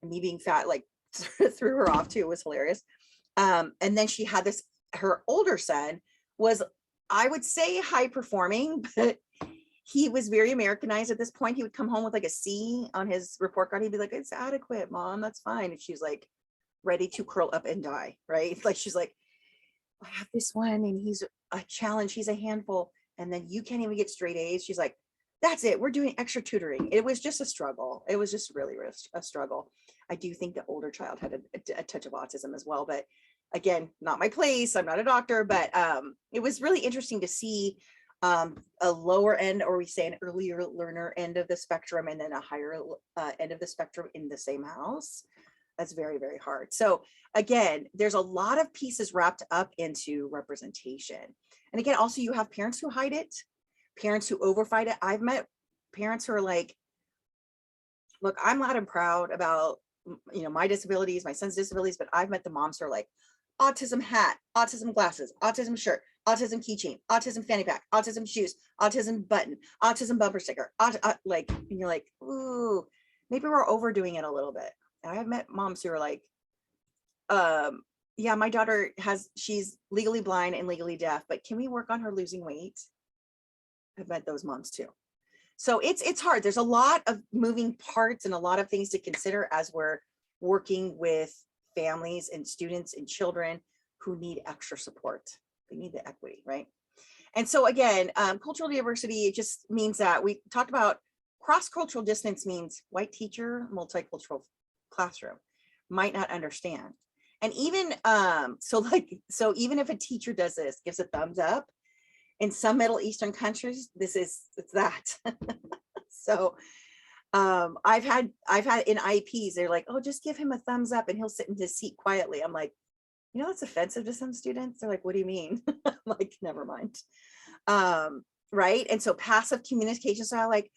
me being fat like threw her off too. It was hilarious. And then she had this, her older son was, I would say, high performing, but he was very Americanized at this point. He would come home with like a C on his report card. He'd be like, it's adequate, mom, that's fine. And she's like ready to curl up and die, right? Like, she's like, I have this one and he's a challenge, he's a handful. And then you can't even get straight A's. She's like, that's it, we're doing extra tutoring. It was just a struggle. It was just really a struggle. I do think the older child had a touch of autism as well, but again, not my place. I'm not a doctor, but it was really interesting to see a lower end, or we say an earlier learner end of the spectrum, and then a higher end of the spectrum in the same house. That's very, very hard. So again, there's a lot of pieces wrapped up into representation. And again, also you have parents who hide it, parents who overfight it. I've met parents who are like, look, I'm loud and proud about, you know, my disabilities, my son's disabilities, but I've met the moms who are like, autism hat, autism glasses, autism shirt, autism keychain, autism fanny pack, autism shoes, autism button, autism bumper sticker, like, and you're like, ooh, maybe we're overdoing it a little bit. And I've met moms who are like, yeah, my daughter she's legally blind and legally deaf, but can we work on her losing weight? I've met those moms too. So it's hard. There's a lot of moving parts and a lot of things to consider as we're working with families and students and children who need extra support. They need the equity, right? And so again, cultural diversity, it just means that we talked about cross-cultural distance means white teacher, multicultural classroom, might not understand. And even, so even if a teacher does this, gives a thumbs up, in some Middle Eastern countries, it's that. So I've had in IEPs, they're like, oh, just give him a thumbs up and he'll sit in his seat quietly. I'm like, you know, that's offensive to some students. They're like, what do you mean? I'm like, never mind. Right. And so passive communication style, like,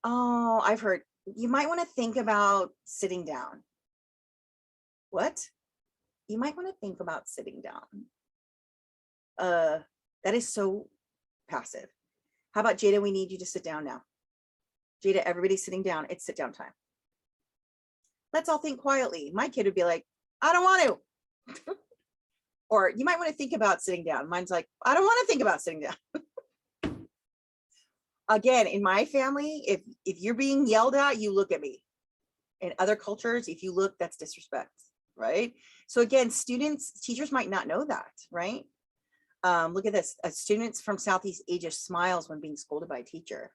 oh, I've heard you might want to think about sitting down. What? You might want to think about sitting down. That is so passive. How about Jada, we need you to sit down now. Jada, everybody's sitting down. It's sit down time. Let's all think quietly. My kid would be like, I don't want to. Or you might want to think about sitting down. Mine's like, I don't want to think about sitting down. Again, in my family, if you're being yelled at, you look at me. In other cultures, if you look, that's disrespect, right? So again, teachers might not know that, right? Look at this. Students from Southeast Asia smiles when being scolded by a teacher.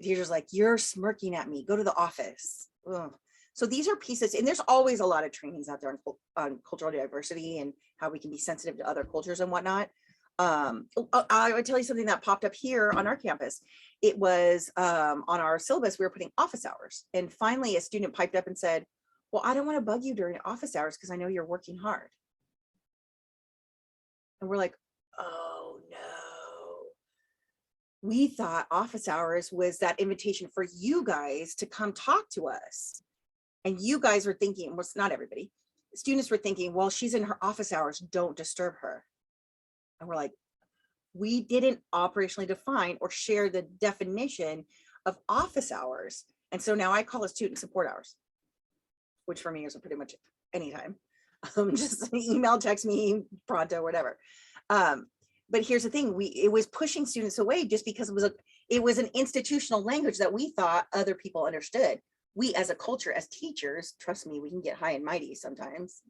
The teacher's like, you're smirking at me. Go to the office. Ugh. So these are pieces, and there's always a lot of trainings out there on cultural diversity and how we can be sensitive to other cultures and whatnot. I would tell you something that popped up here on our campus. It was on our syllabus, we were putting office hours. And finally, a student piped up and said, well, I don't want to bug you during office hours because I know you're working hard. And we're like, oh no. We thought office hours was that invitation for you guys to come talk to us. And you guys were thinking, well, it's not everybody. Students were thinking, well, she's in her office hours, don't disturb her. And we're like, we didn't operationally define or share the definition of office hours. And so now I call it student support hours, which for me is pretty much anytime. Just email, text me, pronto, whatever. But here's the thing, it was pushing students away just because it was an institutional language that we thought other people understood. We as a culture, as teachers, trust me, we can get high and mighty sometimes.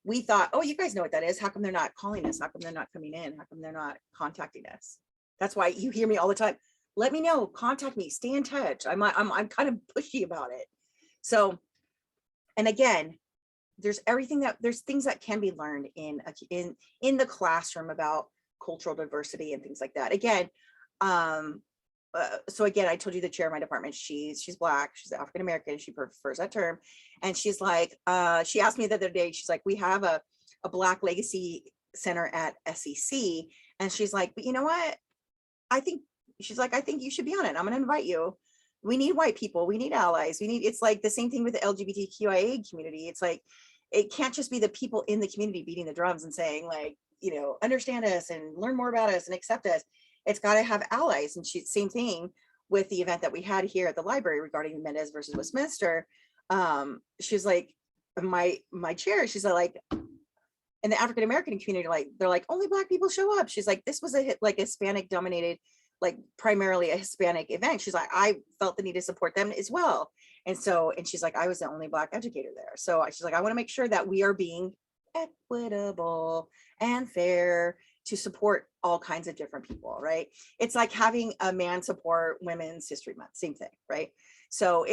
We thought, oh, you guys know what that is. How come they're not calling us? How come they're not coming in? How come they're not contacting us? That's why you hear me all the time. Let me know, contact me, stay in touch. I'm kind of pushy about it. So, and again, there's things that can be learned in the classroom about cultural diversity and things like that. Again, so again, I told you the chair of my department, she's Black, she's African American, she prefers that term. And she's like, she asked me the other day, she's like, we have a Black Legacy Center at SEC. And she's like, but you know what? I think you should be on it. I'm gonna invite you. We need white people, we need allies, it's like the same thing with the LGBTQIA community. It's like, it can't just be the people in the community beating the drums and saying like, you know, understand us and learn more about us and accept us. It's got to have allies. And same thing with the event that we had here at the library regarding Mendez versus Westminster. She's like, my chair, she's like, in the African American community, like they're like, only Black people show up. She's like, this was a Hispanic dominated, like primarily a Hispanic event. She's like, I felt the need to support them as well. And she's like, I was the only Black educator there. So she's like, I want to make sure that we are being equitable and fair to support all kinds of different people, right? It's like having a man support Women's History Month, same thing, right? So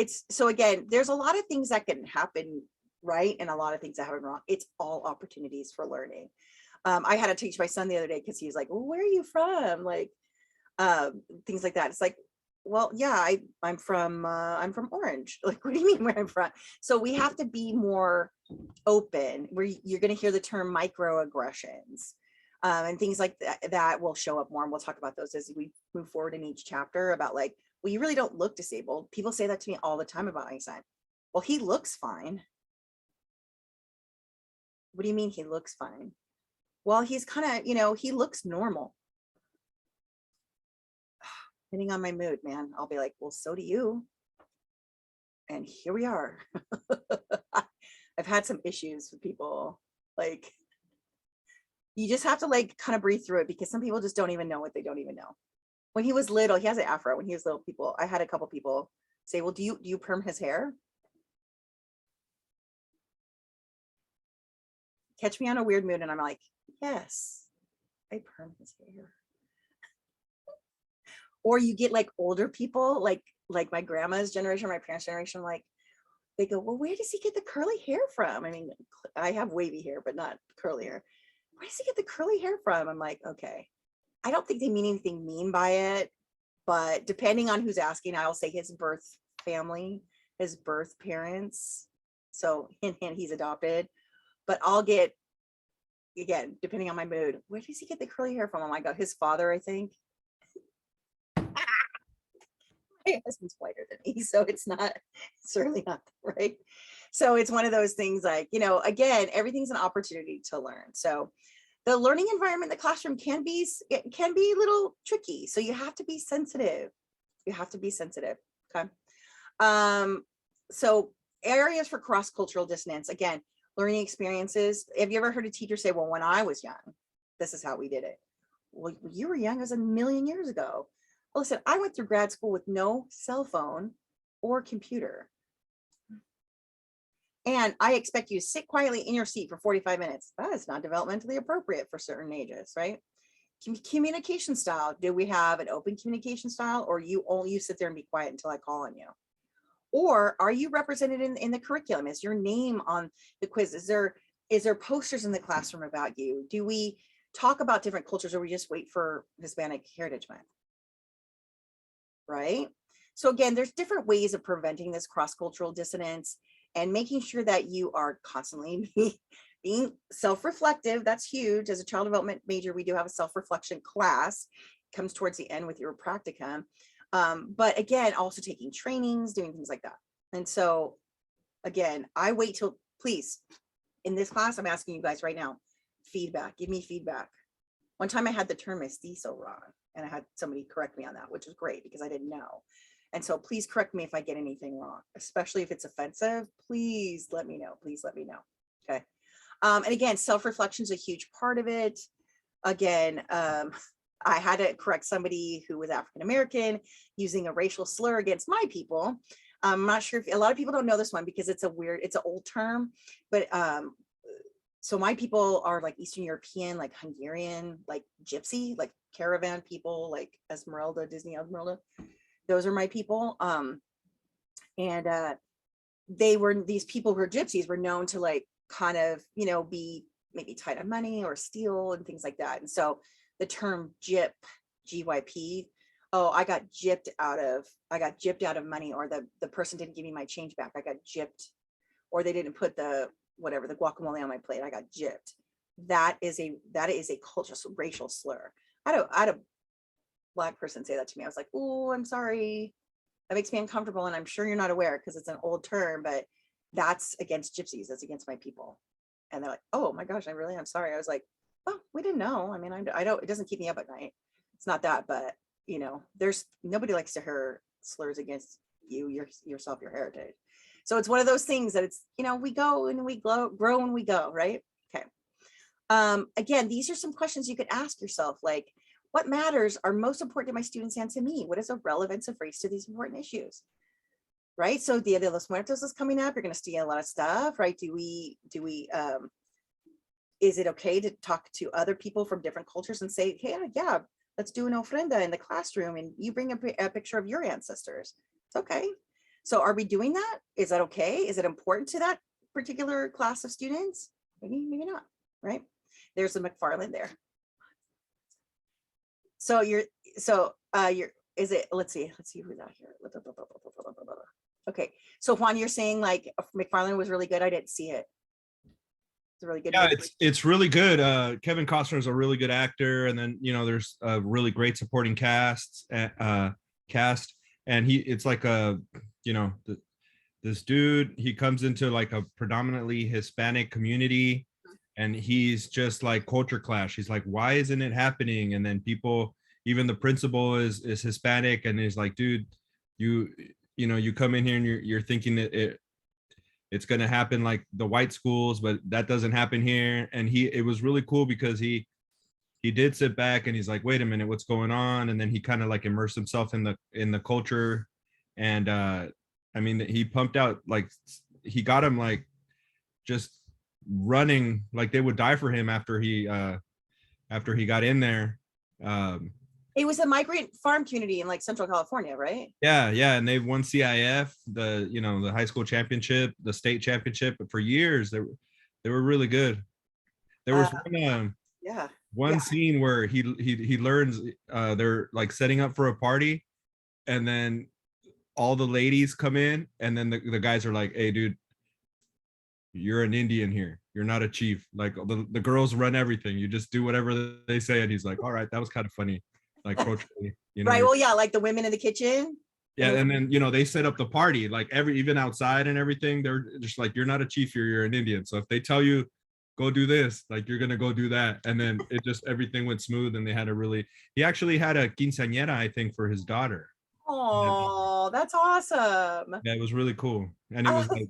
again, there's a lot of things that can happen right and a lot of things that happen wrong. It's all opportunities for learning. I had to teach my son the other day because he was like, well, where are you from? Like, things like that. It's like, well, yeah, I'm from Orange. Like, what do you mean where I'm from? So we have to be more open, where you're going to hear the term microaggressions, and things like that will show up more. And we'll talk about those as we move forward in each chapter about like, well, you really don't look disabled. People say that to me all the time about Einstein. Well, he looks fine. What do you mean he looks fine? Well, he's kind of, he looks normal. Depending on my mood, man, I'll be like, well, so do you. And here we are. I've had some issues with people. Like, you just have to like kind of breathe through it, because some people just don't even know what they don't even know. When he was little, he has an afro. When he was little, I had a couple people say, well, do you perm his hair? Catch me on a weird mood and I'm like, yes, I perm his hair. Or you get like older people, like my grandma's generation, my parents' generation, like they go, well, where does he get the curly hair from? I mean, I have wavy hair, but not curly hair. Where does he get the curly hair from? I'm like, okay, I don't think they mean anything mean by it, but depending on who's asking, I'll say his birth family, his birth parents. So hint, hint, he's adopted. But I'll get, again, depending on my mood, where does he get the curly hair from? Oh my God, his father, I think. My husband's whiter than me, so it's certainly not right. So it's one of those things like, again, everything's an opportunity to learn. So the learning environment in the classroom can be a little tricky. So you have to be sensitive. You have to be sensitive. Okay. So areas for cross-cultural dissonance, again, learning experiences. Have you ever heard a teacher say, well, when I was young, this is how we did it? Well, you were young, it was a million years ago. Well, listen, I went through grad school with no cell phone or computer. And I expect you to sit quietly in your seat for 45 minutes. That is not developmentally appropriate for certain ages, right? Communication style. Do we have an open communication style, or you sit there and be quiet until I call on you? Or are you represented in the curriculum? Is your name on the quiz? Is there posters in the classroom about you? Do we talk about different cultures, or we just wait for Hispanic Heritage Month? Right? So again, there's different ways of preventing this cross-cultural dissonance and making sure that you are constantly being self-reflective. That's huge. As a child development major, we do have a self-reflection class. It comes towards the end with your practicum. But again, also taking trainings, doing things like that. And so again, I wait till, please, in this class, I'm asking you guys right now, feedback, give me feedback. One time I had the term mestizo wrong, and I had somebody correct me on that, which was great because I didn't know. And so please correct me if I get anything wrong, especially if it's offensive. Please let me know. Please let me know. Okay. And again, self-reflection is a huge part of it. Again, I had to correct somebody who was African-American using a racial slur against my people. I'm not sure if a lot of people don't know this one because it's an old term, but so my people are like Eastern European, like Hungarian, like gypsy, like caravan people, like Esmeralda, Disney Esmeralda. Those are my people. These people who are gypsies were known to like kind of, be maybe tight on money or steal and things like that. And so the term gyp, GYP, oh, I got gypped out of money, or the person didn't give me my change back. I got gypped, or they didn't put the guacamole on my plate. I got gypped. That is a cultural racial slur. I had a Black person say that to me. I was like, oh, I'm sorry. That makes me uncomfortable. And I'm sure you're not aware because it's an old term, but that's against gypsies. That's against my people. And they're like, oh my gosh, I'm sorry. I was like, oh, we didn't know. I mean, I don't, it doesn't keep me up at night. It's not that, but there's nobody likes to hear slurs against you, yourself, your heritage. So it's one of those things that it's, we go and we grow and we go, right? Okay. Again, these are some questions you could ask yourself, like, what matters are most important to my students and to me? What is the relevance of race to these important issues? Right? So Dia de los Muertos is coming up. You're going to see a lot of stuff, right? Is it okay to talk to other people from different cultures and say, hey, yeah, let's do an ofrenda in the classroom and you bring a picture of your ancestors? It's okay. So are we doing that? Is that okay? Is it important to that particular class of students? Maybe not, right? There's a McFarland there. So you're, is it, let's see who's out here. Okay, so Juan, you're saying like McFarland was really good. I didn't see it. It's a really good Yeah, movie. it's really good. Kevin Costner is a really good actor, and then there's a really great supporting cast, and it's like this dude, he comes into like a predominantly Hispanic community, and he's just like culture clash. He's like, why isn't it happening? And then people, even the principal is Hispanic, and he's like, dude, you come in here and you're thinking that it's going to happen like the white schools, but that doesn't happen here. And it was really cool because he did sit back and he's like, wait a minute, what's going on? And then he kind of like immersed himself in the culture. And I mean, he pumped out, like, he got him like just running, like they would die for him after he got in there. It was a migrant farm community in like Central California, right? Yeah, and they won CIF, the high school championship, the state championship for years. They were really good. There was one scene where he learns they're like setting up for a party, and then all the ladies come in, and then the guys are like, hey dude, you're an Indian here, you're not a chief. Like the girls run everything, you just do whatever they say. And he's like, all right, that was kind of funny, like culturally, right. Well, yeah, like the women in the kitchen. Yeah, and then they set up the party, like even outside and everything. They're just like, you're not a chief, you're an Indian. So if they tell you go do this, like you're gonna go do that. And then it just, everything went smooth, and he actually had a quinceañera, I think, for his daughter. Oh, that's awesome. Yeah, it was really cool. And it was like,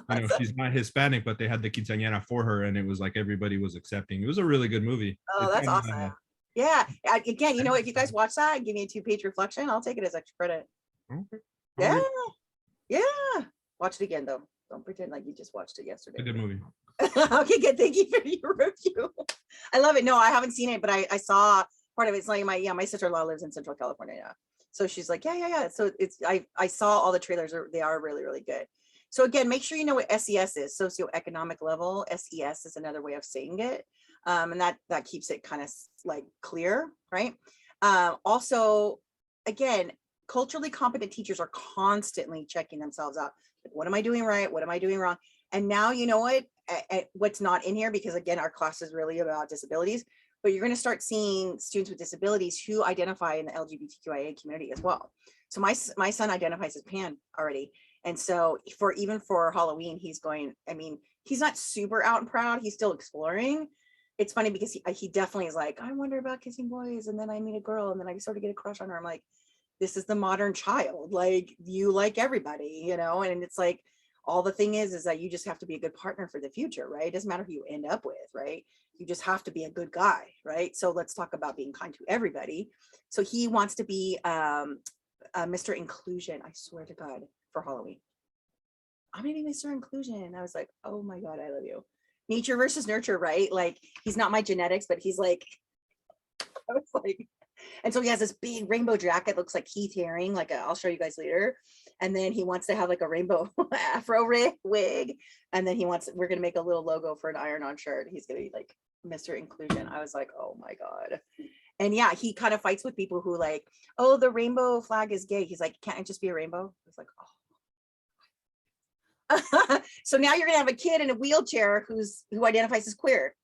awesome. she's not Hispanic, but they had the quinceañera for her, and it was like everybody was accepting. It was a really good movie. Oh, that's awesome. Yeah. Again, if you guys watch that and give me a 2-page reflection, I'll take it as extra credit. Okay. Yeah. Watch it again though. Don't pretend like you just watched it yesterday. A good movie. Okay, good. Thank you for your review. I love it. No, I haven't seen it, but I saw part of it. It's like my sister-in-law lives in Central California now. So she's like, yeah. So I saw all the trailers. They are really, really good. So again, make sure you know what SES is, socioeconomic level. SES is another way of saying it. And that keeps it kind of like clear, right? Also, again, culturally competent teachers are constantly checking themselves out. Like, what am I doing right? What am I doing wrong? And now, you know what, what's not in here, because again, our class is really about disabilities, but you're going to start seeing students with disabilities who identify in the LGBTQIA community as well. So my son identifies as pan already. And so even for Halloween, he's going, I mean, he's not super out and proud. He's still exploring. It's funny because he definitely is like, I wonder about kissing boys. And then I meet a girl and then I sort of get a crush on her. I'm like, this is the modern child. Like, you like everybody, and it's like, all the thing is that you just have to be a good partner for the future, right? It doesn't matter who you end up with, right? You just have to be a good guy, right? So let's talk about being kind to everybody. So he wants to be Mr. Inclusion, I swear to God, for Halloween. I'm gonna be Mr. Inclusion. I was like, oh my God, I love you. Nature versus nurture, right? Like, he's not my genetics, but he's like, I was like, and so he has this big rainbow jacket, looks like Keith Haring, I'll show you guys later. And then he wants to have like a rainbow afro wig. And then we're going to make a little logo for an iron-on shirt. He's going to be like Mr. Inclusion. I was like, oh my God. And yeah, he kind of fights with people who like, oh, the rainbow flag is gay. He's like, can't it just be a rainbow? It's like, oh. So now you're going to have a kid in a wheelchair who identifies as queer.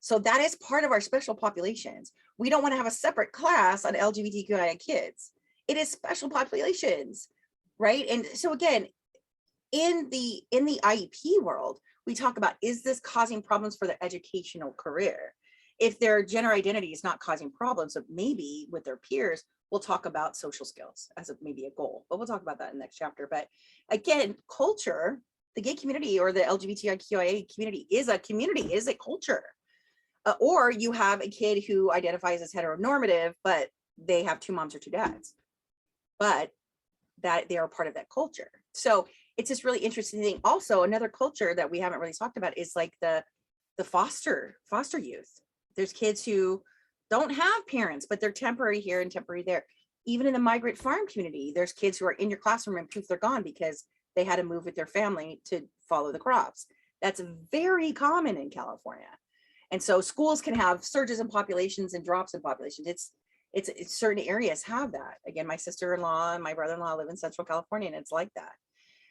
So that is part of our special populations. We don't want to have a separate class on LGBTQIA kids. It is special populations, right? And so again, in the IEP world, we talk about, is this causing problems for their educational career? If their gender identity is not causing problems, so maybe with their peers, we'll talk about social skills as maybe a goal, but we'll talk about that in the next chapter. But again, culture, the gay community or the LGBTQIA community is a culture. Or you have a kid who identifies as heteronormative, but they have 2 moms or 2 dads, but that they are part of that culture. So it's this really interesting thing. Also, another culture that we haven't really talked about is like the foster youth. There's kids who don't have parents, but they're temporary here and temporary there. Even in the migrant farm community, there's kids who are in your classroom and poof, they're gone because they had to move with their family to follow the crops. That's very common in California. And so schools can have surges in populations and drops in populations. It's certain areas have that. Again, my sister-in-law and my brother-in-law live in Central California, and it's like that.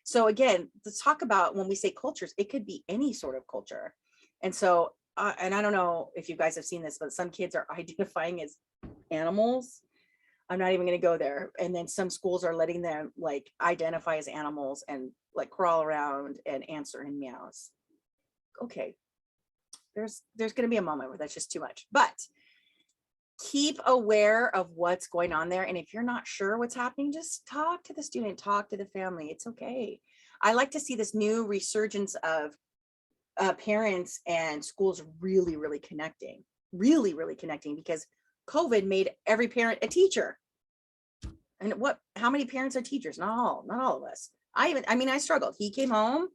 So again, let's talk about when we say cultures, it could be any sort of culture. And so, and I don't know if you guys have seen this, but some kids are identifying as animals. I'm not even going to go there. And then some schools are letting them like identify as animals and like crawl around and answer in meows. Okay. There's going to be a moment where that's just too much, but keep aware of what's going on there. And if you're not sure what's happening, just talk to the student, talk to the family. It's okay. I like to see this new resurgence of parents and schools really connecting, really connecting, because COVID made every parent a teacher. And how many parents are teachers? Not all of us. I struggled. He came home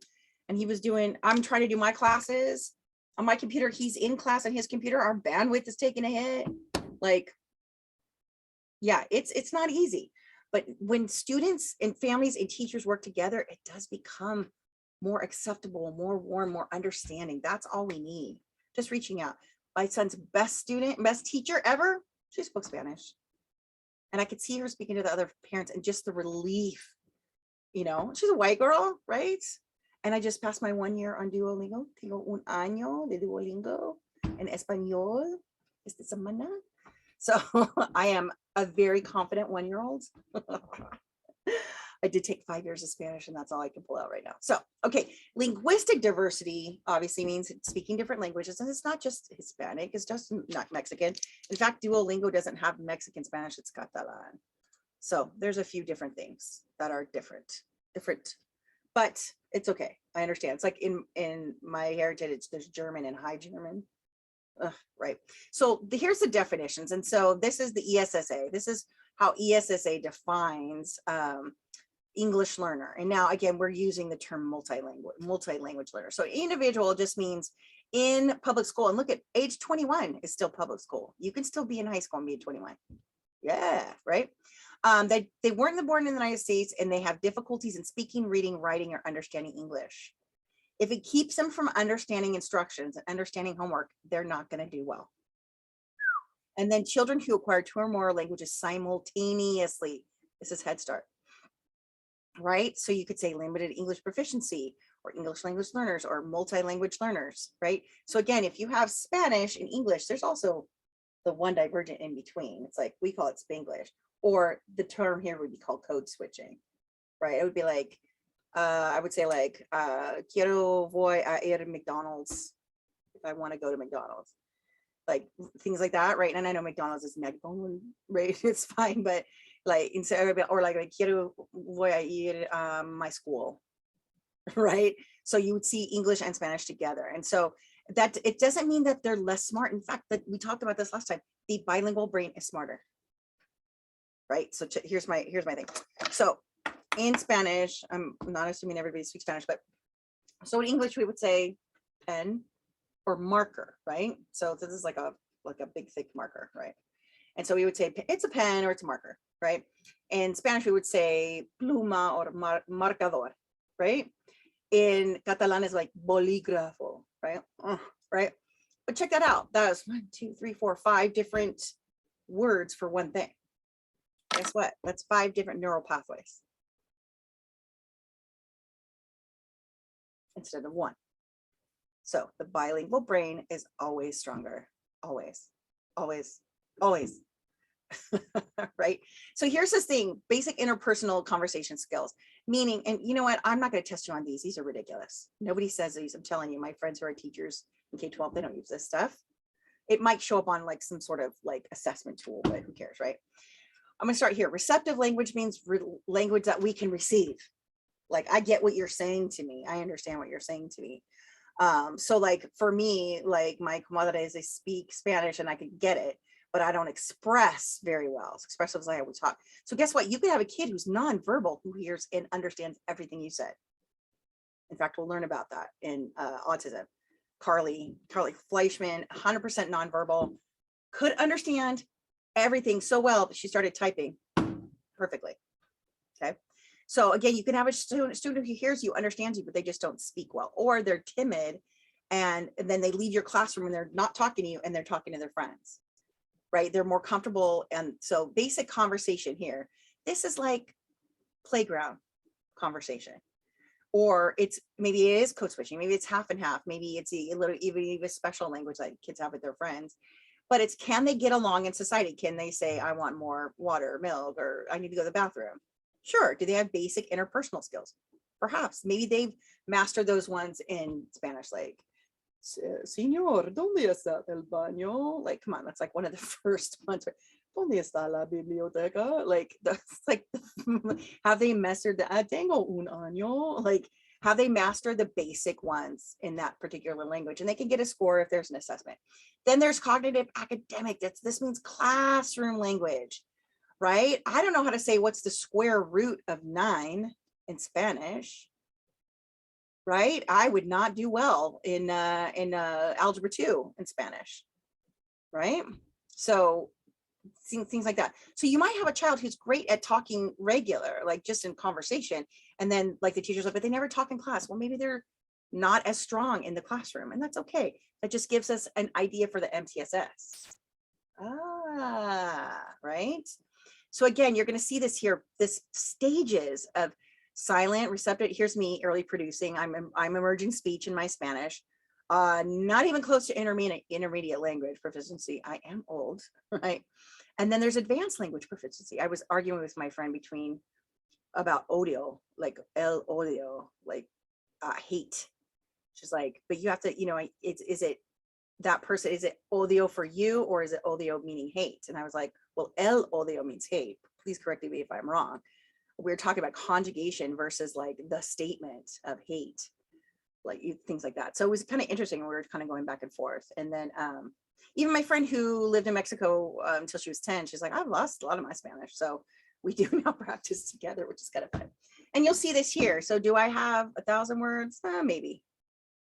and he was I'm trying to do my classes on my computer. He's in class on his computer. Our bandwidth is taking a hit. Like, yeah, it's not easy. But when students and families and teachers work together, it does become more acceptable, more warm, more understanding. That's all we need. Just reaching out. My son's best teacher ever, she spoke Spanish. And I could see her speaking to the other parents and just the relief, she's a white girl, right? And I just passed my 1 year on Duolingo. Tengo un año de Duolingo en español esta semana. So I am a very confident 1-year-old. I did take 5 years of Spanish, and that's all I can pull out right now. So, okay, linguistic diversity obviously means speaking different languages, and it's not just Hispanic, it's just not Mexican. In fact, Duolingo doesn't have Mexican Spanish, it's Catalan. So there's a few different things that are different, but it's okay. I understand. It's like in my heritage, there's German and High German. Right. So here's the definitions. And so this is the ESSA. This is how ESSA defines English learner. And now, again, we're using the term multi-language learner. So individual just means in public school. And look at age 21 is still public school. You can still be in high school and be 21. Yeah, right. They weren't born in the United States, and they have difficulties in speaking, reading, writing, or understanding English. If it keeps them from understanding instructions and understanding homework, they're not going to do well. And then children who acquire 2 or more languages simultaneously. This is Head Start, right? So you could say limited English proficiency, or English language learners, or multi-language learners, right? So again, if you have Spanish and English, there's also the one divergent in between. It's like, we call it Spanglish, or the term here would be called code switching, right? It would be like, I would say like, quiero voy a ir a McDonald's if I want to go to McDonald's, like things like that, right? And I know McDonald's is McDonald's, right? It's fine, but like instead of, or like quiero voy a ir my school, right? So you would see English and Spanish together, and so that it doesn't mean that they're less smart. In fact, that we talked about this last time. The bilingual brain is smarter, right? So here's my thing. So in Spanish, I'm not assuming everybody speaks Spanish, but so in English we would say pen or marker, right? So this is like a big thick marker, right? And so we would say it's a pen or it's a marker, right? In Spanish we would say pluma or marcador, right? In Catalan is like bolígrafo, right? Right? But check that out. That was 1, 2, 3, 4, 5 different words for one thing. Guess what? That's 5 different neural pathways instead of 1. So the bilingual brain is always stronger. Always, always, always. Right? So here's this thing, basic interpersonal conversation skills, meaning, and you know what? I'm not going to test you on these. These are ridiculous. Nobody says these. I'm telling you, my friends who are teachers in K-12, they don't use this stuff. It might show up on like some sort of like assessment tool, but who cares, right? I'm going to start here. Receptive language means language that we can receive. Like, I get what you're saying to me. I understand what you're saying to me. So like for me, like my comadres, they speak Spanish and I can get it, but I don't express very well. Expressive is like I would talk. So guess what? You could have a kid who's nonverbal who hears and understands everything you said. In fact, we'll learn about that in autism. Carly Fleischman, 100% nonverbal, could understand everything so well that she started typing perfectly. Okay. So again, you can have a student who hears you, understands you, but they just don't speak well, or they're timid and then they leave your classroom and they're not talking to you and they're talking to their friends, right? They're more comfortable. And so basic conversation here, this is like playground conversation, or it's maybe it is code switching, maybe it's half and half, maybe it's a little even special language like kids have with their friends, but it's, can they get along in society? Can they say, I want more water or milk, or I need to go to the bathroom? Sure. Do they have basic interpersonal skills? Perhaps. Maybe they've mastered those ones in Spanish, like Señor, ¿dónde está el baño? Like, come on, that's like one of the first ones. ¿Dónde está la biblioteca? Like, that's like, have they mastered the tengo un año? Like, have they mastered the basic ones in that particular language? And they can get a score if there's an assessment. Then there's cognitive academic. This means classroom language, right? I don't know how to say what's the square root of 9 in Spanish. Right? I would not do well in algebra 2 in Spanish, right? So things like that. So you might have a child who's great at talking regular, like just in conversation, and then like the teacher's like, but they never talk in class. Well, maybe they're not as strong in the classroom, and that's okay. That just gives us an idea for the MTSS. Right? So again, you're going to see this here, this stages of silent, receptive. Here's me early producing. I'm emerging speech in my Spanish. Not even close to intermediate language proficiency. I am old, right? And then there's advanced language proficiency. I was arguing with my friend about odio, like el odio, like hate. She's like, but you have to, is it that person, is it odio for you, or is it odio meaning hate? And I was like, well, el odio means hate. Please correct me if I'm wrong. We're talking about conjugation versus like the statement of hate, like things like that. So it was kind of interesting. We were kind of going back and forth. And then even my friend who lived in Mexico until she was 10, she's like, I've lost a lot of my Spanish. So we do now practice together, which is kind of fun. And you'll see this here. So do I have 1,000 words? Maybe.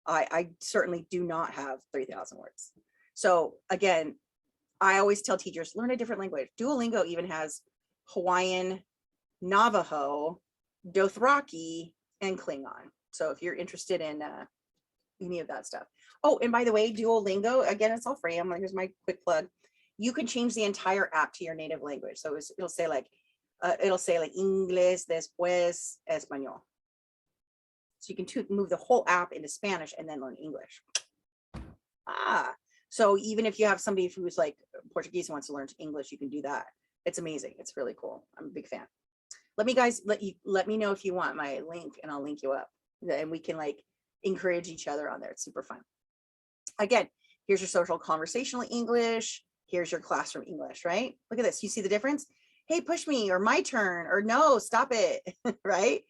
I certainly do not have 3,000 words. So again, I always tell teachers, learn a different language. Duolingo even has Hawaiian, Navajo, Dothraki, and Klingon. So if you're interested in any of that stuff. Oh, and by the way, Duolingo, again, it's all free. Here's my quick plug. You can change the entire app to your native language. So it'll say like Inglés, después español. So you can move the whole app into Spanish and then learn English. So even if you have somebody who's like Portuguese and wants to learn English, you can do that. It's amazing. It's really cool. I'm a big fan. Let me know if you want my link, and I'll link you up, and we can like encourage each other on there. It's super fun. Again, here's your social conversational English. Here's your classroom English, right? Look at this. You see the difference? Hey, push me, or my turn, or no, stop it, right?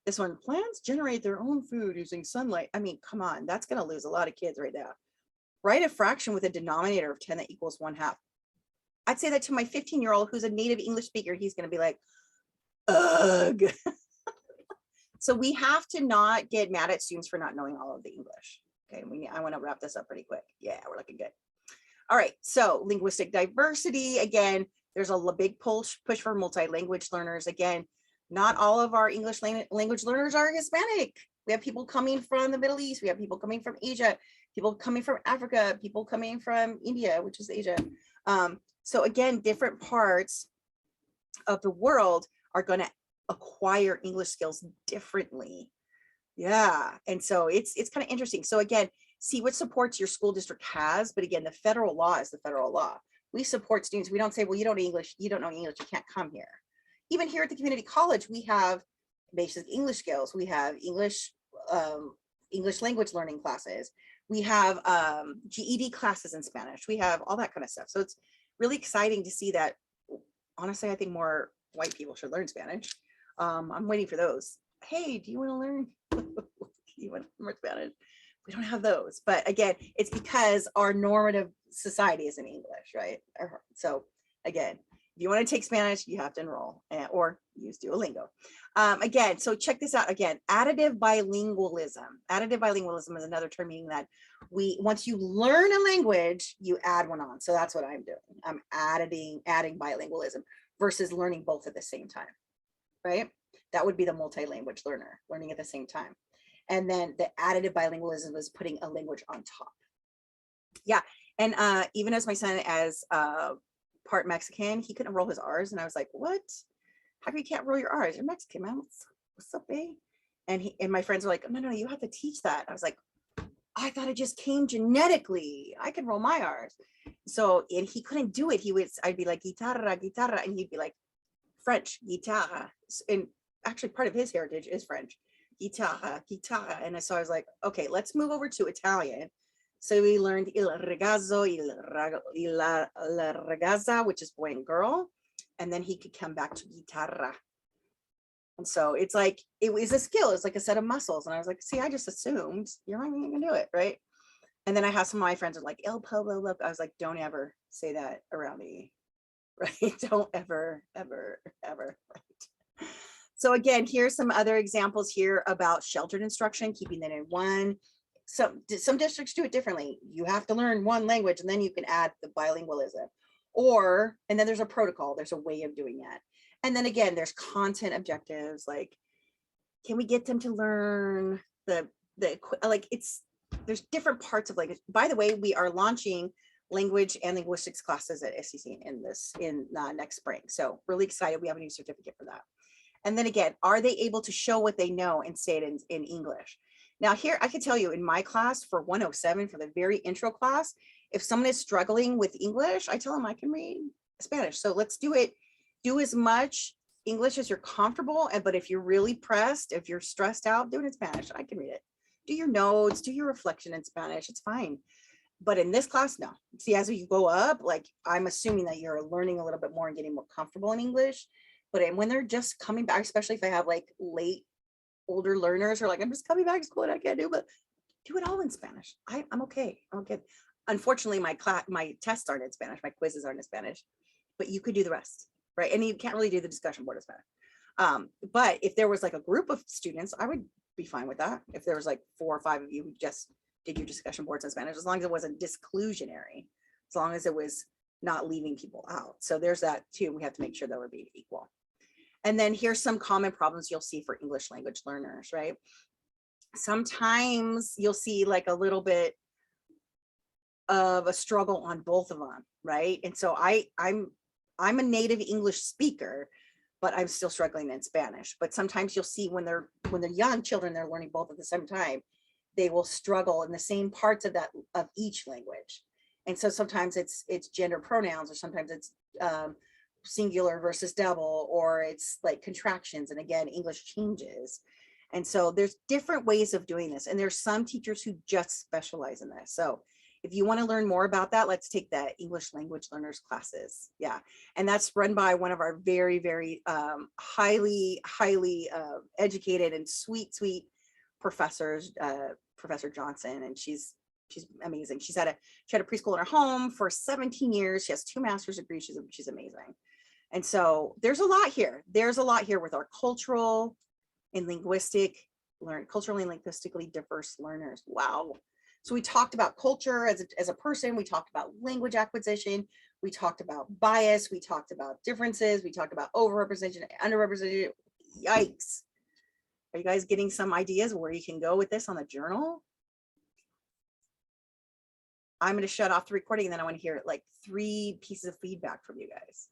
This one, plants generate their own food using sunlight. I mean, come on, that's going to lose a lot of kids right now. Write a fraction with a denominator of 10 that equals 1/2. I'd say that to my 15-year-old who's a native English speaker. He's going to be like, ugh. So we have to not get mad at students for not knowing all of the English. Okay, I want to wrap this up pretty quick. Yeah, we're looking good. All right, so linguistic diversity. Again, there's a big push for multi-language learners. Again, not all of our English language learners are Hispanic. We have people coming from the Middle East. We have people coming from Asia, people coming from Africa, people coming from India, which is Asia. So again, different parts of the world are going to acquire English skills differently. Yeah, and so it's kind of interesting. So again, see what supports your school district has, but again, the federal law is the federal law. We support students. We don't say, well, you don't know English, you can't come here. Even here at the community college, we have basic English skills. We have English language learning classes. We have GED classes in Spanish. We have all that kind of stuff. So it's really exciting to see that. Honestly, I think more white people should learn Spanish. I'm waiting for those. Hey, do you want to learn? You want more Spanish? We don't have those. But again, it's because our normative society is in English, right? So again, if you want to take Spanish, you have to enroll or use Duolingo. Again, so check this out. Again, additive bilingualism. Additive bilingualism is another term meaning that once you learn a language, you add one on. So that's what I'm doing. I'm adding bilingualism versus learning both at the same time, right? That would be the multi-language learner, learning at the same time. And then the additive bilingualism was putting a language on top. Yeah, and even as my son as part Mexican, he couldn't roll his R's, and I was like, what? How come you can't roll your R's? You're Mexican, man. What's up, babe? And my friends were like, no, you have to teach that. I was like, I thought it just came genetically. I can roll my R's. So, and he couldn't do it. I'd be like, guitarra, and he'd be like, French, guitarra. And actually part of his heritage is French, guitarra. And so I was like, okay, let's move over to Italian. So we learned il ragazzo, la ragazza, which is boy and girl. And then he could come back to guitarra. And so it's like, it was a skill. It's like a set of muscles. And I was like, see, I just assumed you're not even gonna do it, right? And then I have some of my friends are like, El Pueblo, look. I was like, don't ever say that around me, right? Don't ever. Right? So again, here's some other examples here about sheltered instruction, keeping that in one. Some districts do it differently. You have to learn one language and then you can add the bilingualism. And then there's a protocol, there's a way of doing that. And then again, there's content objectives, like, can we get them to learn there's different parts of language. By the way, we are launching language and linguistics classes at SCC in next spring. So really excited, we have a new certificate for that. And then again, are they able to show what they know and say it in English? Now here, I can tell you in my class for 107, for the very intro class, if someone is struggling with English, I tell them I can read Spanish. So let's do it. Do as much English as you're comfortable. But if you're really pressed, if you're stressed out, do it in Spanish. I can read it. Do your notes, do your reflection in Spanish. It's fine. But in this class, no. See, as you go up, like I'm assuming that you're learning a little bit more and getting more comfortable in English. But when they're just coming back, especially if I have like older learners who are like, I'm just coming back to school and I can't but do it all in Spanish. I'm okay. I'm okay. Unfortunately, my tests aren't in Spanish. My quizzes aren't in Spanish, but you could do the rest, right? And you can't really do the discussion board in Spanish. But if there was like a group of students, I would be fine with that. If there was like 4 or 5 of you who just did your discussion boards in Spanish, as long as it wasn't disclusionary, as long as it was not leaving people out. So there's that too. We have to make sure that we're being equal. And then here's some common problems you'll see for English language learners, right? Sometimes you'll see like a little bit of a struggle on both of them, right? And so I'm a native English speaker, but I'm still struggling in Spanish. But sometimes you'll see when they're young children, they're learning both at the same time, they will struggle in the same parts of each language. And so sometimes it's gender pronouns, or sometimes it's singular versus double, or it's like contractions. And again, English changes. And so there's different ways of doing this. And there's some teachers who just specialize in this. So if you want to learn more about that, let's take that English language learners classes. Yeah. And that's run by one of our very, very highly educated and sweet professors, Professor Johnson. And she's amazing. She had a preschool in her home for 17 years. She has 2 master's degrees. She's amazing. And so there's a lot here. There's a lot here with our culturally and linguistically diverse learners. Wow. So we talked about culture as a person. We talked about language acquisition. We talked about bias. We talked about differences. We talked about overrepresentation, underrepresentation. Yikes. Are you guys getting some ideas where you can go with this on the journal? I'm going to shut off the recording and then I want to hear like 3 pieces of feedback from you guys.